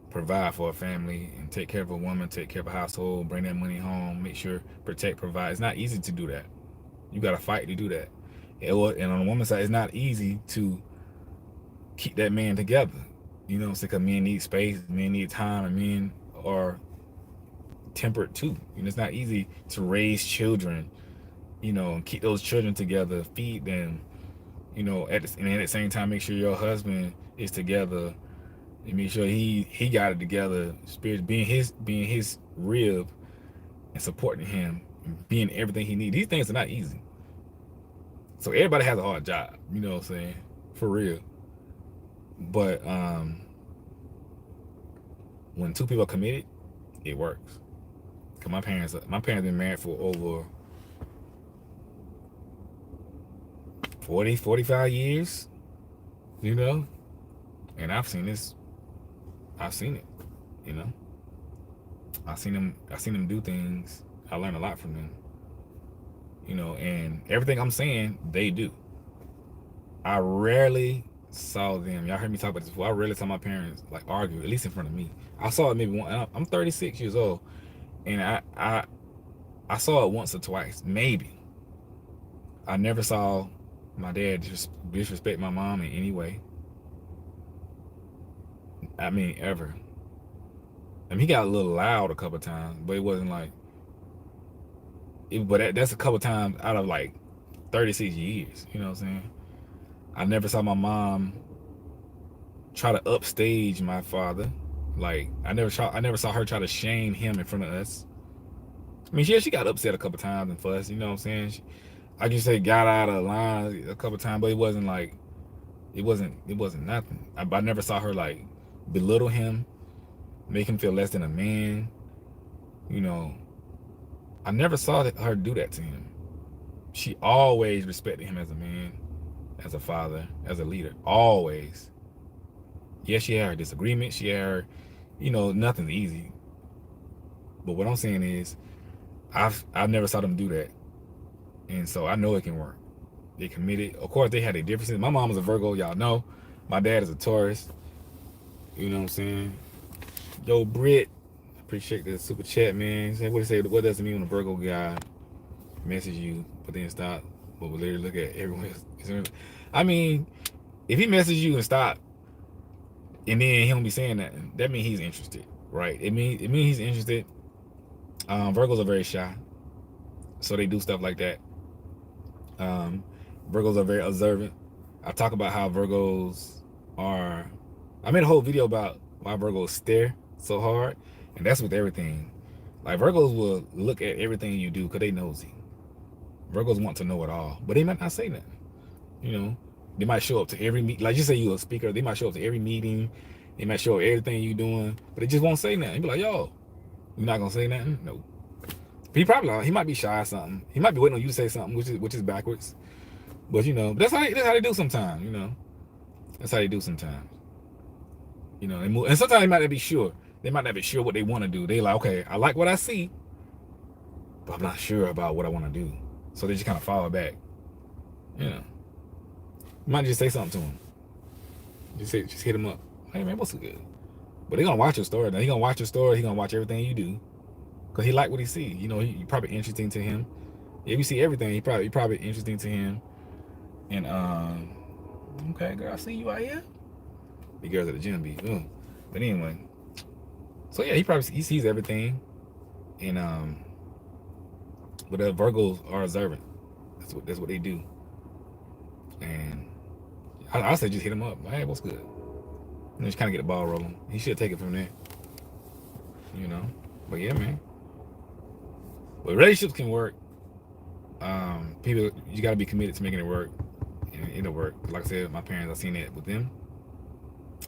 provide for a family and take care of a woman, take care of a household, bring that money home, make sure, protect, provide. It's not easy to do that. You got to fight to do that. And on the woman's side, it's not easy to keep that man together. Because men need space, men need time, and men are tempered too. It's not easy to raise children, and keep those children together, feed them, and at the same time make sure your husband is together and make sure he got it together, spirit being his rib and supporting him and being everything he needs. These things are not easy. So everybody has a hard job, you know what I'm saying? For real. But when two people are committed, it works. Cause my parents been married for over 40, 45 years. you know. And I've seen this. I've seen it, you know. I seen them do things. I learned a lot from them, you know. And everything I'm saying, they do. I rarely saw them. Y'all heard me talk about this before. I rarely saw my parents like argue, at least in front of me. I saw it maybe one. I'm 36 years old, and I saw it once or twice, maybe. I never saw my dad disrespect my mom in any way. I mean, ever. I mean, he got a little loud a couple times, but it wasn't like. That's a couple times out of like 36 years. You know what I'm saying? I never saw my mom try to upstage my father. Like I never saw her try to shame him in front of us. I mean, she got upset a couple times and fussed. You know what I'm saying? I can say got out of line a couple times, but it wasn't like it wasn't nothing. I never saw her like belittle him, make him feel less than a man. You know, I never saw her do that to him. She always respected him as a man, as a father, as a leader. Always. Yes, she had her disagreements. She had her, nothing's easy. But what I'm saying is, I've never saw them do that, and so I know it can work. They committed. Of course, they had their differences. My mom was a Virgo, y'all know. My dad is a Taurus. You know what I'm saying? Yo, Britt, appreciate the super chat, man. What does it mean when a Virgo guy message you, but then stop, but will literally look at everyone else? I mean, if he messages you and stop, and then he don't be saying that means he's interested, right? It means he's interested. Virgos are very shy, so they do stuff like that. Virgos are very observant. I talk about how Virgos are. I made a whole video about why Virgos stare so hard, and that's with everything. Like Virgos will look at everything you do because they nosy. Virgos want to know it all, but they might not say nothing. They might show up to every meet. Like you say, you a speaker. They might show up to every meeting. They might show up everything you doing, but they just won't say nothing. You be like, yo, you're not gonna say nothing? No. He might be shy or something. He might be waiting on you to say something, which is backwards. But that's how they do sometimes. That's how they do sometimes. And sometimes they might not be sure. They might not be sure what they want to do. They like, okay, I like what I see, but I'm not sure about what I want to do. So they just kind of fall back. You might just say something to him. Just hit him up. Hey man, what's good? But he gonna watch your story. Now he gonna watch your story. He gonna watch everything you do, cause he like what he see. He probably interesting to him. If you see everything, he probably interesting to him. And okay, girl, I see you out here. The girls at the gym be, but anyway. So yeah, he sees everything, and but the Virgos are observant. That's what they do. And I say just hit him up. Hey, what's good? And just kind of get the ball rolling. He should take it from there. But yeah, man. But relationships can work. People, you got to be committed to making it work, and it'll work. Like I said, my parents, I've seen it with them.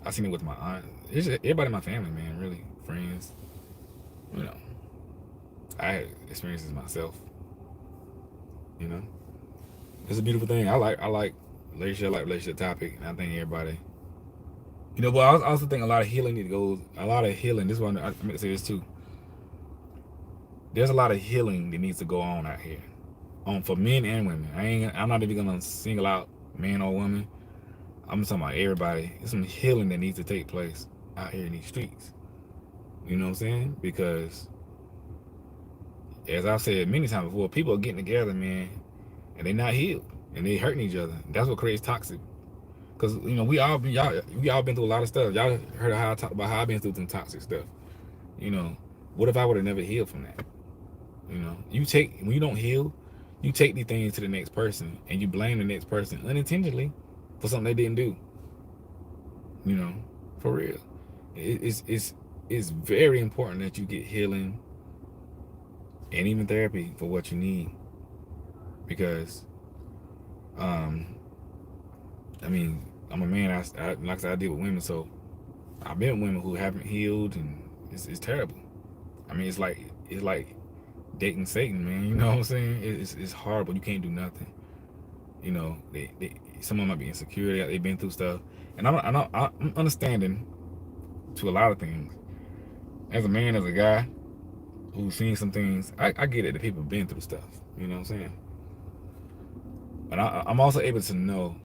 I've seen it with my aunt. It's just everybody in my family, man. Really, friends. I had experiences myself. It's a beautiful thing. I like relationship topic, and I think everybody. But I also think a lot of healing This is one I meant to say this too. There's a lot of healing that needs to go on out here, for men and women. I'm not even gonna single out man or woman. I'm talking about everybody. There's some healing that needs to take place out here in these streets. You know what I'm saying? Because, as I've said many times before, people are getting together, man, and they're not healed, and they hurting each other. That's what creates toxic. Because we all been through a lot of stuff. Y'all heard how I talk about how I've been through some toxic stuff. What if I would have never healed from that? When you don't heal, you take these things to the next person, and you blame the next person unintentionally for something they didn't do. For real. It's very important that you get healing and even therapy for what you need, because I'm a man. Like I said, I deal with women, so I've been with women who haven't healed, and it's terrible. It's like dating Satan, man. You know what I'm saying? It's horrible. You can't do nothing. You know, someone might be insecure. They've been through stuff, and I'm understanding to a lot of things. As a man, as a guy who's seen some things, I get it that people have been through stuff. You know what I'm saying? But I'm also able to know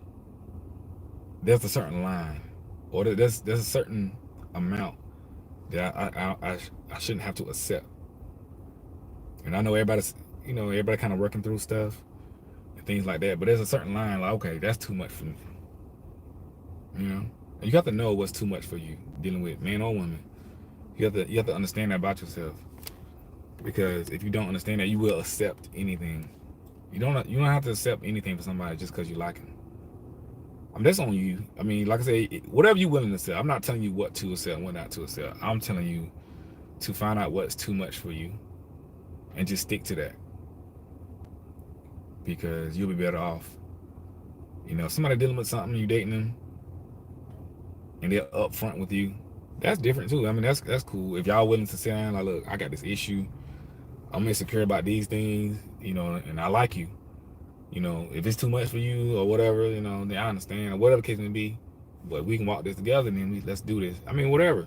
there's a certain line, or there's a certain amount that I shouldn't have to accept. And I know everybody kind of working through stuff and things like that. But there's a certain line, like, okay, that's too much for me. You know, and you have to know what's too much for you dealing with man or woman. You have to understand that about yourself, because if you don't understand that, you will accept anything. You don't have to accept anything for somebody just because you like them. I mean, that's on you. I mean, like I say, whatever you're willing to accept. I'm not telling you what to accept and what not to accept. I'm telling you to find out what's too much for you and just stick to that, because you'll be better off. You know, somebody dealing with something, you dating them, and they're upfront with you. That's different too. I mean, that's cool. If y'all willing to sit down, like, look, I got this issue. I'm insecure about these things, you know, and I like you. You know, if it's too much for you or whatever, you know, then I understand, or whatever the case may be. But we can walk this together, and then let's do this. I mean, whatever.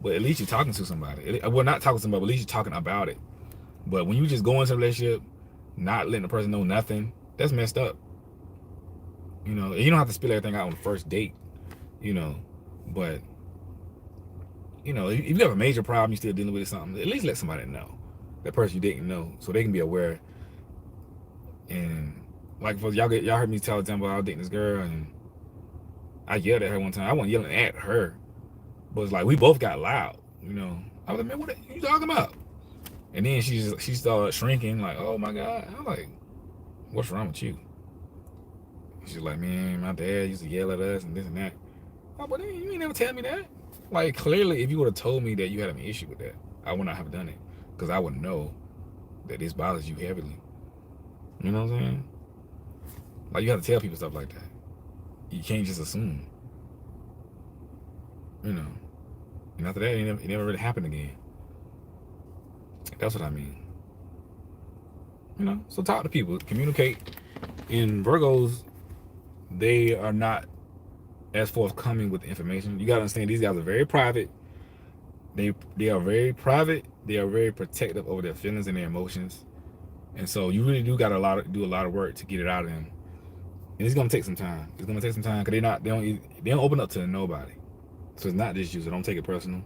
But at least you're talking to somebody. Well, not talking to somebody, but at least you're talking about it. But when you just go into a relationship, not letting the person know nothing, that's messed up. You know, and you don't have to spill everything out on the first date, you know. But, you know, if you have a major problem, you're still dealing with something, at least let somebody know. That person you didn't know, so they can be aware. And like, for y'all heard me tell them about I was dating this girl, and I yelled at her one time. I wasn't yelling at her, but it's like we both got loud. You know, I was like, man, what are you talking about? And then she started shrinking, like, oh my God. I'm like, what's wrong with you? She's like, man, my dad used to yell at us and this and that. Oh, but you ain't never tell me that. Like, clearly, if you would have told me that you had an issue with that, I would not have done it, because I would know that this bothers you heavily. You know what I'm saying? Like, you have to tell people stuff like that. You can't just assume. You know. And after that, it never really happened again. That's what I mean. You know, so talk to people, communicate. In Virgos, they are not as forthcoming with the information. You gotta understand, these guys are very private. They are very private. They are very protective over their feelings and their emotions. And so you really do gotta do a lot of work to get it out of them. And it's gonna take some time. It's gonna take some time, because they don't open up to nobody. So it's not just you. So don't take it personal.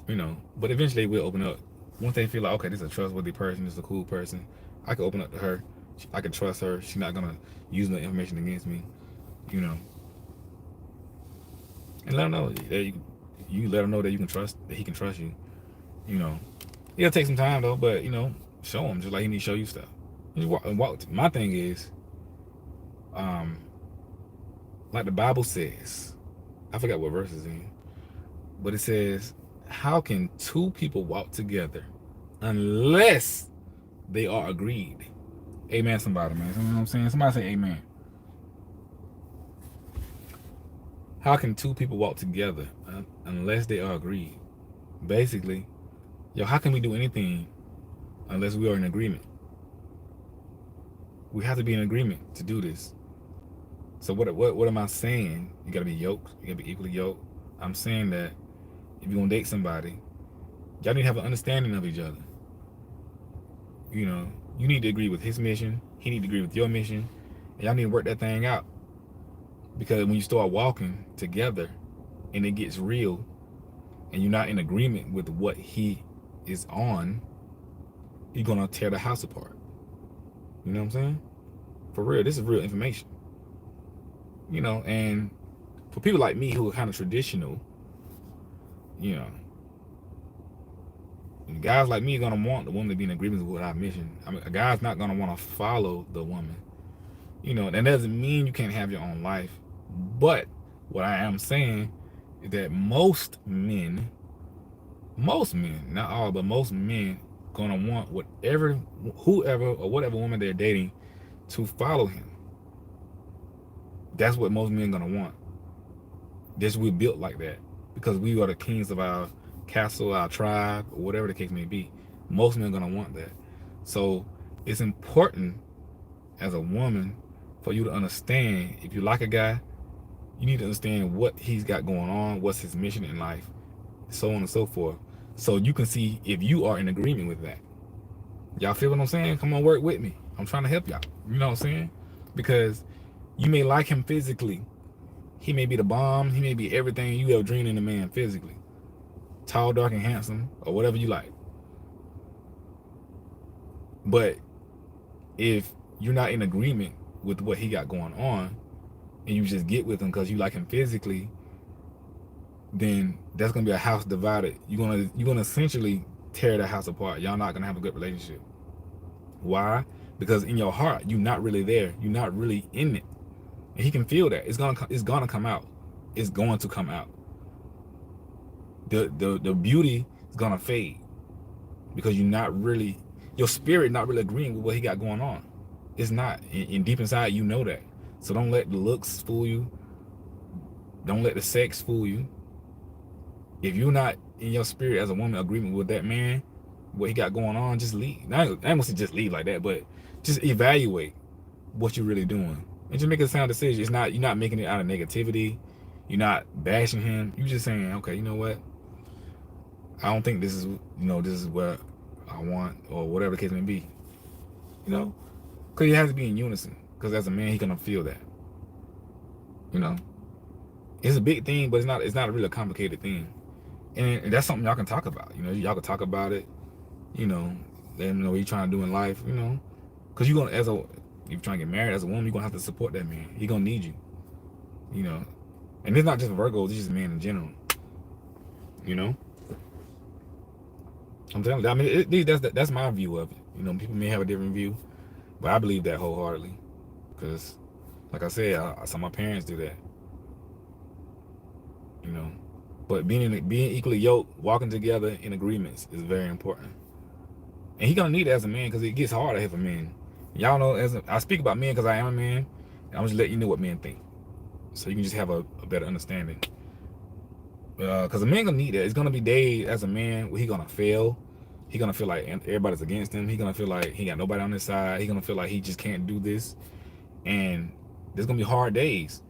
You know, but eventually they will open up. Once they feel like, okay, this is a trustworthy person, this is a cool person, I can open up to her. I can trust her. She's not gonna use no information against me. You know, and let her know that you let her know that you can trust, that he can trust you. You know, it'll take some time though, but you know, show him just like he needs to show you stuff. My thing is, like the Bible says, I forgot what verse is in, but it says, how can two people walk together unless they are agreed? Amen, somebody, man. You know what I'm saying? Somebody say amen. How can two people walk together unless they are agreed? Basically, how can we do anything unless we are in agreement? We have to be in agreement to do this. So what am I saying? You gotta be yoked. You gotta be equally yoked. I'm saying that if you're gonna date somebody, y'all need to have an understanding of each other. You know, you need to agree with his mission. He need to agree with your mission. And y'all need to work that thing out. Because when you start walking together and it gets real and you're not in agreement with what he is on, you're gonna tear the house apart. You know what I'm saying? For real, this is real information. You know, and for people like me who are kind of traditional, you know, guys like me are gonna want the woman to be in agreement with our mission. I mean, a guy's not gonna want to follow the woman. You know, that doesn't mean you can't have your own life. But what I am saying is that most men, not all, but most men gonna want whoever or whatever woman they're dating to follow him. That's what most men gonna want. We're built like that because we are the kings of our castle, our tribe, or whatever the case may be. Most men are gonna want that. So it's important as a woman for you to understand. If you like a guy, you need to understand what he's got going on, what's his mission in life, so on and so forth, so you can see if you are in agreement with that. Y'all feel what I'm saying? Come on, work with me. I'm trying to help y'all. You know what I'm saying? Because you may like him physically. He may be the bomb. He may be everything you ever dreamed in a man physically. Tall, dark, and handsome, or whatever you like. But if you're not in agreement with what he got going on, and you just get with him because you like him physically, then that's gonna be a house divided. You're gonna essentially tear the house apart. Y'all not gonna have a good relationship. Why? Because in your heart, you're not really there. You're not really in it, and he can feel that. It's gonna come out. It's going to come out. The beauty is gonna fade because you're not really, your spirit not really agreeing with what he got going on. It's not. In deep inside, you know that. So don't let the looks fool you. Don't let the sex fool you. If you're not in your spirit as a woman agreement with that man, what he got going on, just leave. I ain't gonna say just leave like that, but just evaluate what you're really doing and just make a sound decision. It's not, you're not making it out of negativity. You're not bashing him. You're just saying, okay, you know what? I don't think this is, this is what I want, or whatever the case may be. Because it has to be in unison. Because as a man, he's gonna feel that. It's a big thing, but it's not a really complicated thing. And that's something y'all can talk about. Y'all can talk about it. Let him know what you're trying to do in life. Because you're gonna, if you're trying to get married as a woman, you're gonna have to support that man. He gonna need you. And it's not just Virgos, it's just men in general. I'm telling you, I mean, that's my view of it. People may have a different view, but I believe that wholeheartedly. Because, like I said, I saw my parents do that. But being equally yoked, walking together in agreements is very important. And he's gonna need it as a man, because it gets harder for men. Y'all know, I speak about men because I am a man, and I'm just letting you know what men think, so you can just have a better understanding. Because a man gonna need that. It's gonna be days as a man where he gonna fail. He gonna feel like everybody's against him. He gonna feel like he got nobody on his side. He gonna feel like he just can't do this. And there's gonna be hard days.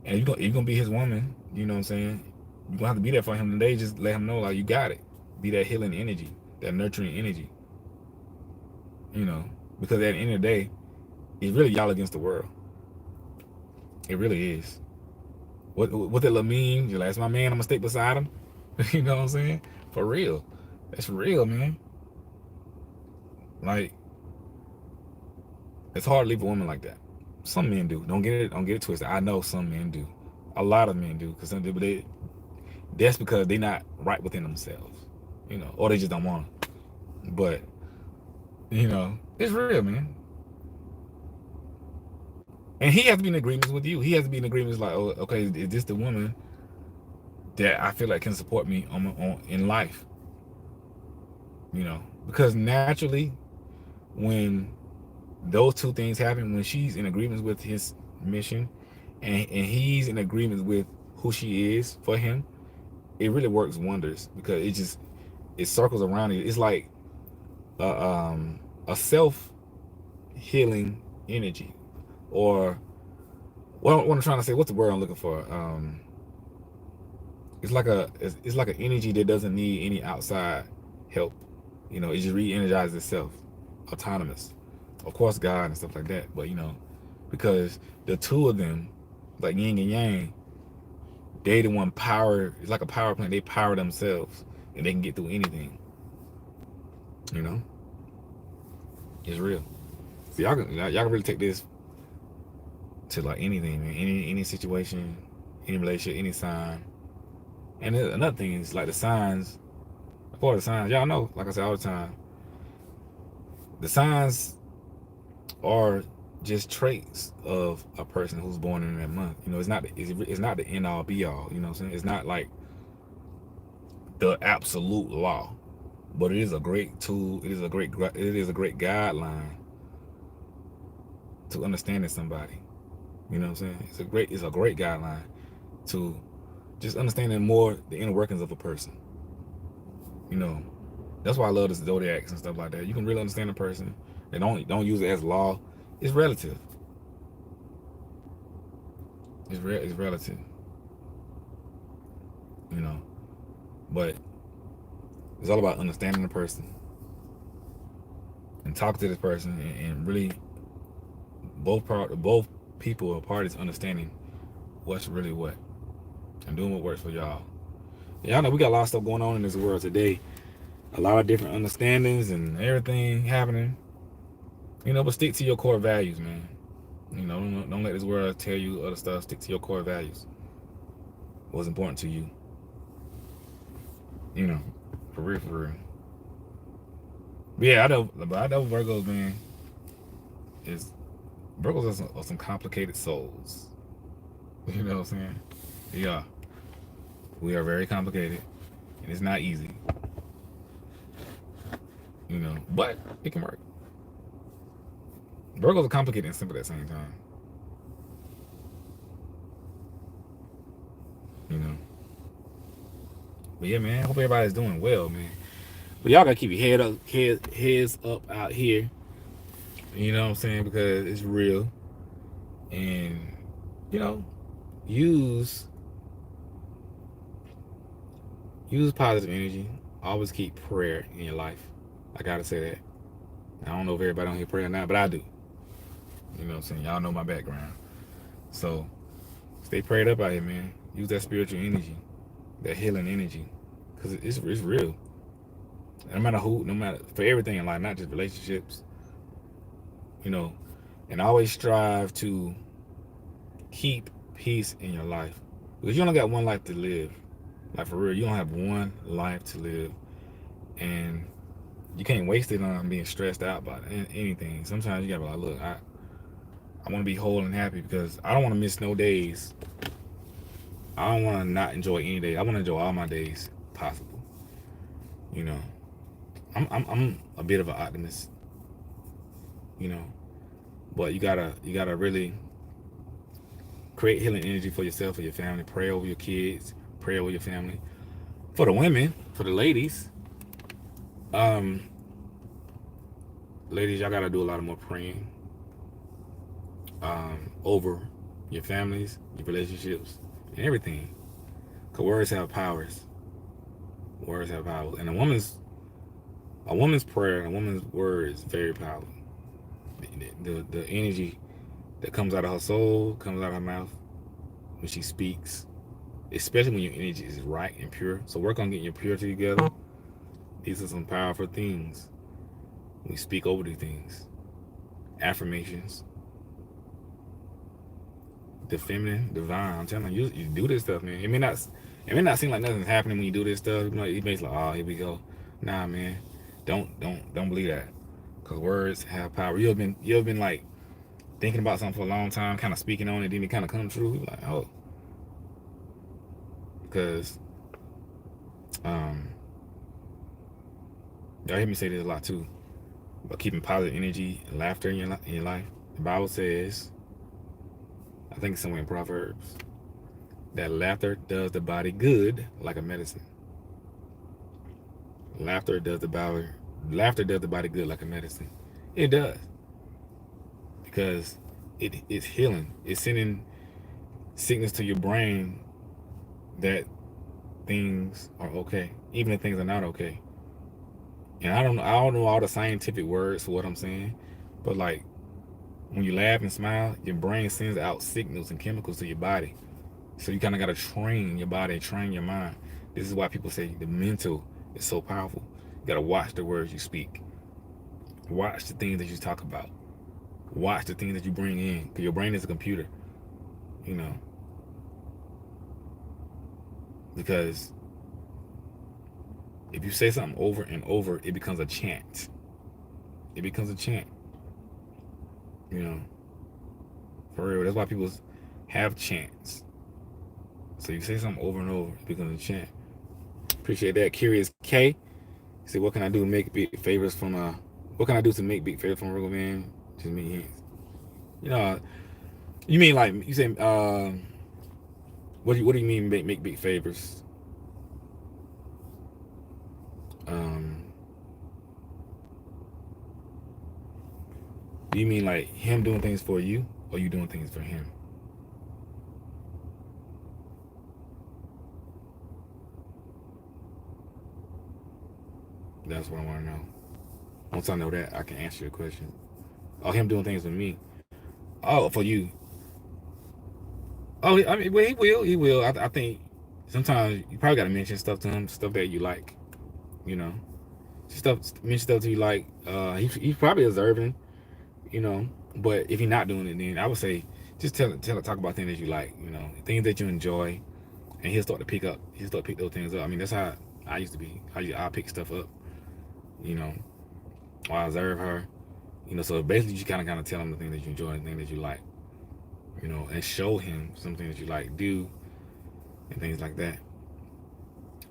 And you're gonna be his woman. You know what I'm saying? You're gonna have to be there for him today. Just let him know, like, you got it. Be that healing energy, that nurturing energy. Because at the end of the day, it's really y'all against the world. It really is. What that little mean? You're like, that's my man, I'm gonna stick beside him. You know what I'm saying? For real. That's real, man. Like, it's hard to leave a woman like that. Some men do. Don't get it twisted. I know some men do. A lot of men do, because that's because they're not right within themselves, or they just don't want it. But it's real, man. And he has to be in agreements with you. He has to be in agreements like, oh, okay, is this the woman that I feel like can support me in life? Because naturally, when those two things happen, when she's in agreements with his mission, and he's in agreements with who she is for him, it really works wonders, because it circles around you. It's like a self-healing energy, or what I'm trying to say. What's the word I'm looking for? It's like an energy that doesn't need any outside help. It just re-energizes itself, autonomous. Of course, God and stuff like that. But because the two of them, like yin and yang, they the one power. It's like a power plant. They power themselves, and they can get through anything. It's real. So y'all can really take this to like anything, man. Any situation, any relationship, any sign. And another thing is, like, the signs. Part of the signs, y'all know, like I say all the time, the signs are just traits of a person who's born in that month. It's not the end all be all. You know what I'm saying? It's not like the absolute law, but it is a great tool. It is a great guideline to understanding somebody. You know what I'm saying? It's a great guideline to just understanding more the inner workings of a person. That's why I love the zodiacs and stuff like that. You can really understand a person. And don't use it as law. It's relative. It's relative, you know. But it's all about understanding the person and talk to this person and really both people or parties understanding what's really what and doing what works for y'all. Y'all know we got a lot of stuff going on in this world today. A lot of different understandings and everything happening. You know, but stick to your core values, man. You know, don't let this world tell you other stuff. Stick to your core values. What's important to you. You know, for real, for real. But yeah, I know Virgos, man. Is Virgos are some complicated souls. You know what I'm saying? Yeah, we are very complicated, and it's not easy. You know, but it can work. Virgos are complicated and simple at the same time. You know. But yeah, man. I hope everybody's doing well, man. But y'all gotta keep your heads up out here. You know what I'm saying? Because it's real, and you know, use use positive energy. Always keep prayer in your life. I gotta say that. I don't know if everybody on here pray or not, but I do. You know what I'm saying? Y'all know my background. So stay prayed up out here, man. Use that spiritual energy, that healing energy, because it's real. No matter who, no matter for everything in life, not just relationships. You know, and always strive to keep peace in your life because you only got one life to live. Like for real, you don't have one life to live, and you can't waste it on being stressed out about anything. Sometimes you gotta be like, look, I want to be whole and happy because I don't want to miss no days. I don't want to not enjoy any day. I want to enjoy all my days possible. You know, I'm a bit of an optimist. You know, but you gotta really create healing energy for yourself, for your family. Pray over your kids. Pray over your family. For the women, for the ladies, um, ladies, y'all gotta do a lot of more praying over your families, your relationships, and everything. Cause words have powers. Words have powers, and a woman's prayer, a woman's word is very powerful. The energy that comes out of her soul, comes out of her mouth when she speaks, especially when your energy is right and pure. So work on getting your purity together. These are some powerful things. We speak over these things. Affirmations. The feminine, divine. I'm telling you, you do this stuff, man. It may not seem like nothing's happening when you do this stuff. You may be like, oh, here we go. Nah, man. Don't believe that. Cause words have power. You ever been like thinking about something for a long time, kind of speaking on it, then it kind of comes true. You're like, oh, because um, y'all hear me say this a lot too. But keeping positive energy and laughter in your life. The Bible says, I think it's somewhere in Proverbs, that laughter does the body good like a medicine. Laughter does the body Laughter does the body good like a medicine. It does. Because it's healing. It's sending signals to your brain that things are okay, even if things are not okay. And I don't know all the scientific words for what I'm saying, but like when you laugh and smile, your brain sends out signals and chemicals to your body. So you kind of got to train your body, train your mind. This is why people say the mental is so powerful. You got to watch the words you speak. Watch the things that you talk about. Watch the things that you bring in. Because your brain is a computer. You know. Because if you say something over and over, it becomes a chant. It becomes a chant. You know. For real. That's why people have chants. So you say something over and over, it becomes a chant. Appreciate that. Curious K. See, what can I do to make big favors from what can I do to make big favors from Virgo man? Just me hands. You know, you mean like you say what do you mean make big favors? Um do you mean like him doing things for you or you doing things for him? That's what I want to know. Once I know that, I can answer your question. Oh, him doing things with me. Oh, for you. Oh, I mean, well, he will. He will. I think sometimes you probably got to mention stuff to him, stuff that you like. You know, mention stuff to you like. He's probably observing. You know, but if you're not doing it, then I would say just talk about things that you like. You know, things that you enjoy, and he'll start to pick up. He'll start to pick those things up. I mean, that's how I used to be. I pick stuff up. You know, or I observe her. You know, so basically, you kind of tell him the things that you enjoy and the things that you like. You know, and show him something that you like do and things like that.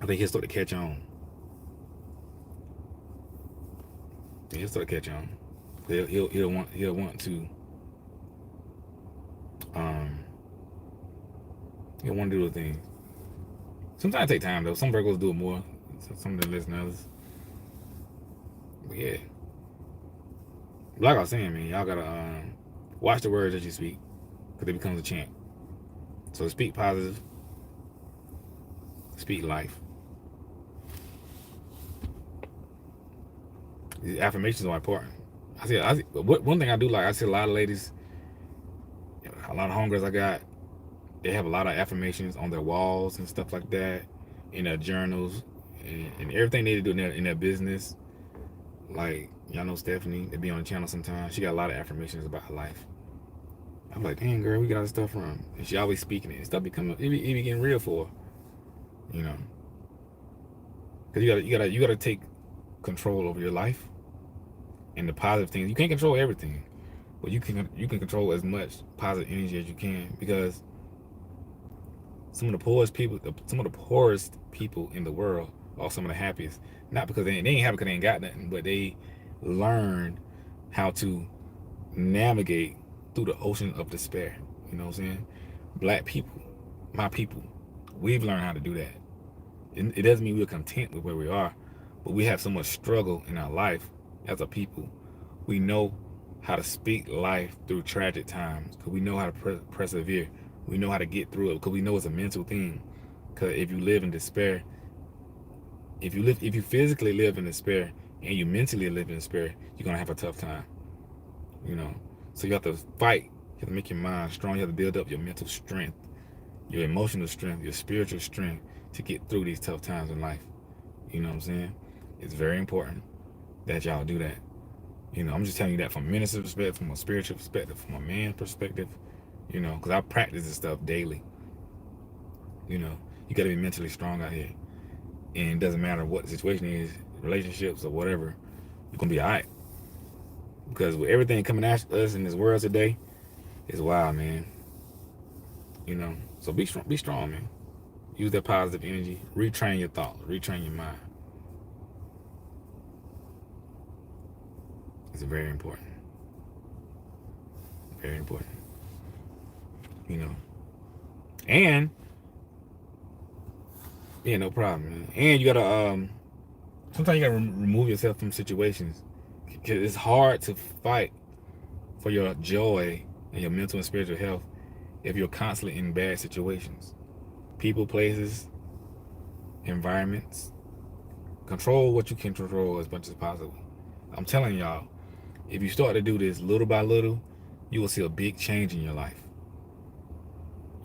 I think he'll start to catch on. He'll start to catch on. He'll want to um he'll want to do the things. Sometimes it take time though. Some Virgos do it more. Some of them less than others. But yeah, like I was saying, man, y'all gotta watch the words that you speak because it becomes a chant. So speak positive, speak life. These affirmations are important. One thing I do like. I see a lot of ladies, a lot of homegirls I got. They have a lot of affirmations on their walls and stuff like that, in their journals, and everything they do in their business. Like y'all know Stephanie, they be on the channel sometimes. She got a lot of affirmations about her life. I'm like, damn girl, we got all this stuff from. And she always speaking it. And stuff it be getting real for her, you know. Cause you gotta take control over your life and the positive things. You can't control everything, but you can control as much positive energy as you can because some of the poorest people in the world are some of the happiest. Not because they ain't happy because they ain't got nothing, but they learned how to navigate through the ocean of despair. You know what I'm saying? Black people, my people, we've learned how to do that. It doesn't mean we're content with where we are, but we have so much struggle in our life as a people. We know how to speak life through tragic times because we know how to persevere. We know how to get through it because we know it's a mental thing. Because if you live in despair, if you physically live in despair and you mentally live in despair, you're gonna have a tough time. You know, so you have to fight. You have to make your mind strong. You have to build up your mental strength, your emotional strength, your spiritual strength to get through these tough times in life. You know what I'm saying? It's very important that y'all do that. You know, I'm just telling you that from a minister's perspective, from a spiritual perspective, from a man's perspective. You know, because I practice this stuff daily. You know, you got to be mentally strong out here, and it doesn't matter what the situation is, relationships or whatever, you're gonna be alright. Because with everything coming at us in this world today, it's wild, man. You know, so be strong, man. Use that positive energy. Retrain your thoughts. Retrain your mind. It's very important. Very important. You know, and yeah, no problem, man. And you gotta sometimes you gotta remove yourself from situations because it's hard to fight for your joy and your mental and spiritual health if you're constantly in bad situations, people, places, environments. Control what you can control as much as possible. I'm telling y'all, if you start to do this little by little, you will see a big change in your life.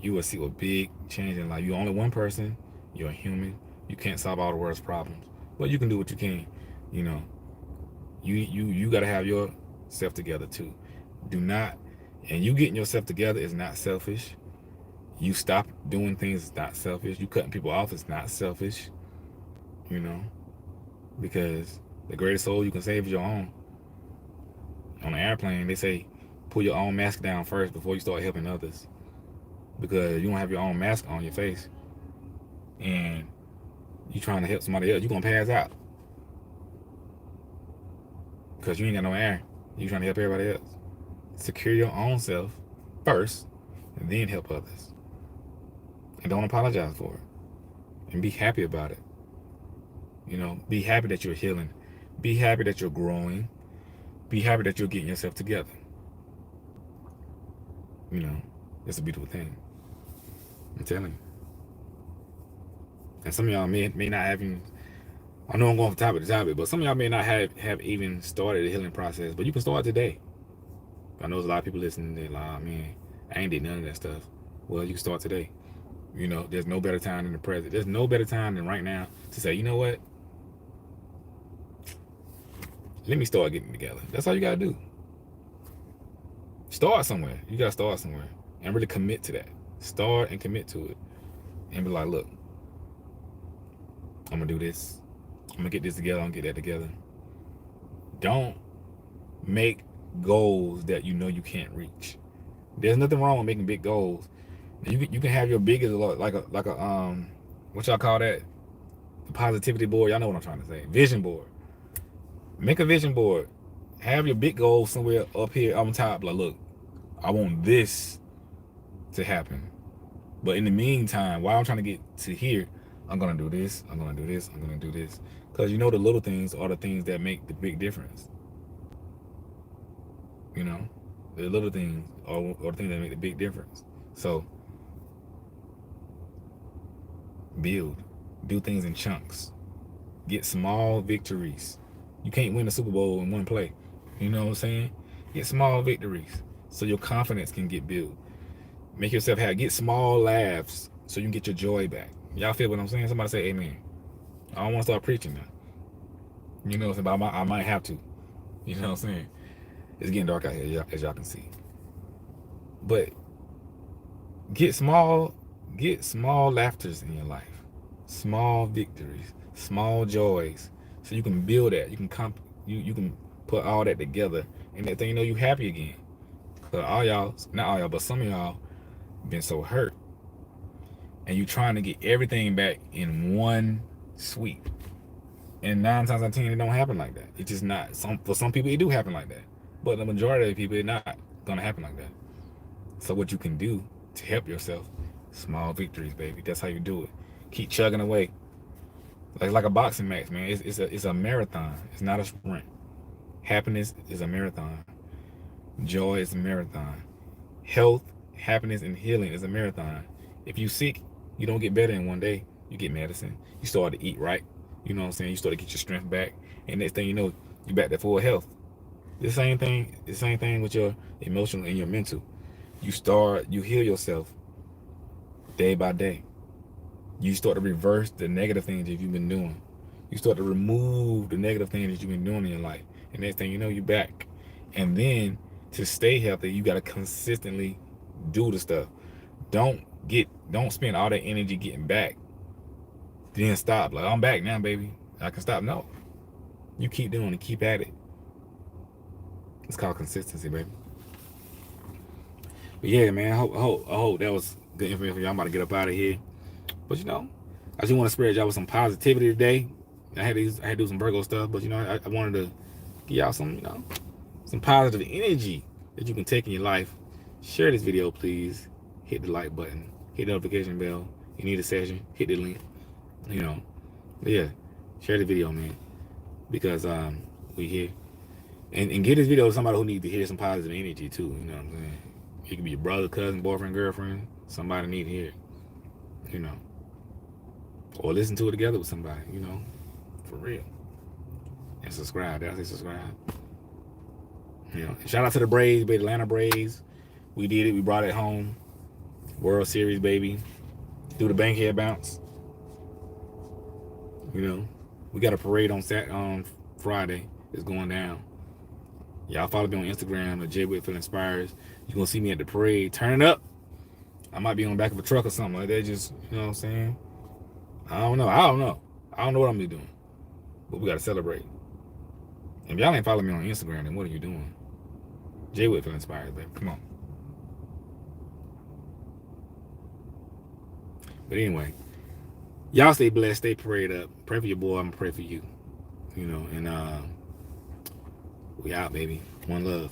You will see a big change in life. You're only one person. You're a human. You can't solve all the world's problems, but you can do what you can. You know, you got to have yourself together too. Do not, and you getting yourself together is not selfish. You stop doing things is not selfish. You cutting people off is not selfish. You know, because the greatest soul you can save is your own. On an airplane, they say pull your own mask down first before you start helping others, because you don't have your own mask on your face and you trying to help somebody else, you're gonna pass out because you ain't got no air. You trying to help everybody else. Secure your own self first and then help others. And don't apologize for it. And be happy about it. You know, be happy that you're healing. Be happy that you're growing. Be happy that you're getting yourself together. You know, it's a beautiful thing. I'm telling you. And some of y'all may not have even I know I'm going from topic to topic, but some of y'all may not have even started the healing process, but you can start today. I know there's a lot of people listening. They're like, oh, man, I ain't did none of that stuff. Well, you can start today. You know, there's no better time than the present. There's no better time than right now to say, you know what? Let me start getting together. That's all you gotta do. Start somewhere. You gotta start somewhere and really commit to that. Start and commit to it, and be like, look, I'm gonna do this. I'm gonna get this together. I'm gonna get that together. Don't make goals that you know you can't reach. There's nothing wrong with making big goals. You can have your biggest, like a what y'all call that? The positivity board. Y'all know what I'm trying to say. Vision board. Make a vision board. Have your big goal somewhere up here on top. Like, look, I want this to happen. But in the meantime, while I'm trying to get to here, I'm gonna do this. I'm gonna do this. I'm gonna do this. Because you know the little things are the things that make the big difference. You know, the little things are the things that make the big difference. So build, do things in chunks, get small victories. You can't win the Super Bowl in one play. You know what I'm saying? Get small victories so your confidence can get built. Make yourself get small laughs so you can get your joy back. Y'all feel what I'm saying? Somebody say amen. I don't want to start preaching now. You know what I'm saying? But I might have to. You know what I'm saying? It's getting dark out here, as y'all can see. But get small laughters in your life. Small victories, small joys. So you can build that. You can put all that together, and that thing, you know, you happy again. Cause all y'all, not all y'all, but some of y'all been so hurt, and you trying to get everything back in one sweep. And 9 times out of 10, it don't happen like that. It's just not. For some people, it do happen like that, but the majority of the people, it's not gonna happen like that. So what you can do to help yourself, small victories, baby. That's how you do it. Keep chugging away. Like a boxing match, man. It's a marathon. It's not a sprint. Happiness is a marathon. Joy is a marathon. Health, happiness, and healing is a marathon. If you sick, you don't get better in one day. You get medicine. You start to eat right. You know what I'm saying? You start to get your strength back. And next thing you know, you back to full health. The same thing with your emotional and your mental. You heal yourself day by day. You start to reverse the negative things that you've been doing. You start to remove the negative things that you've been doing in your life. And next thing you know, you're back. And then to stay healthy, you gotta consistently do the stuff. Don't spend all that energy getting back. Then stop. Like, I'm back now, baby. I can stop. No. You keep doing it, keep at it. It's called consistency, baby. But yeah, man, I hope that was good information for y'all. I'm about to get up out of here. But you know, I just want to spread y'all with some positivity today. I had to do some Virgo stuff, but you know, I wanted to give y'all some, you know, some positive energy that you can take in your life. Share this video, please. Hit the like button. Hit the notification bell. You need a session, hit the link. You know, but yeah, share the video, man, because we here. And give this video to somebody who needs to hear some positive energy too. You know what I'm saying? It could be your brother, cousin, boyfriend, girlfriend. Somebody need to hear it. You know, or listen to it together with somebody. You know, for real. And subscribe. Did I say subscribe? You know, shout out to the Braves, baby, Atlanta Braves. We did it. We brought it home. World Series, baby. Through the bankhead bounce. You know, we got a parade on Friday. It's going down. Y'all follow me on Instagram at J Whitfield Inspires. You're gonna see me at the parade. Turn up. I might be on the back of a truck or something like that. Just, you know what I'm saying? I don't know. I don't know what I'm gonna be doing. But we gotta celebrate. If y'all ain't following me on Instagram, then what are you doing? J Whitfield Inspires, baby. Come on. But anyway, y'all stay blessed, stay prayed up. Pray for your boy. I'm gonna pray for you. You know, and we out, baby. One love.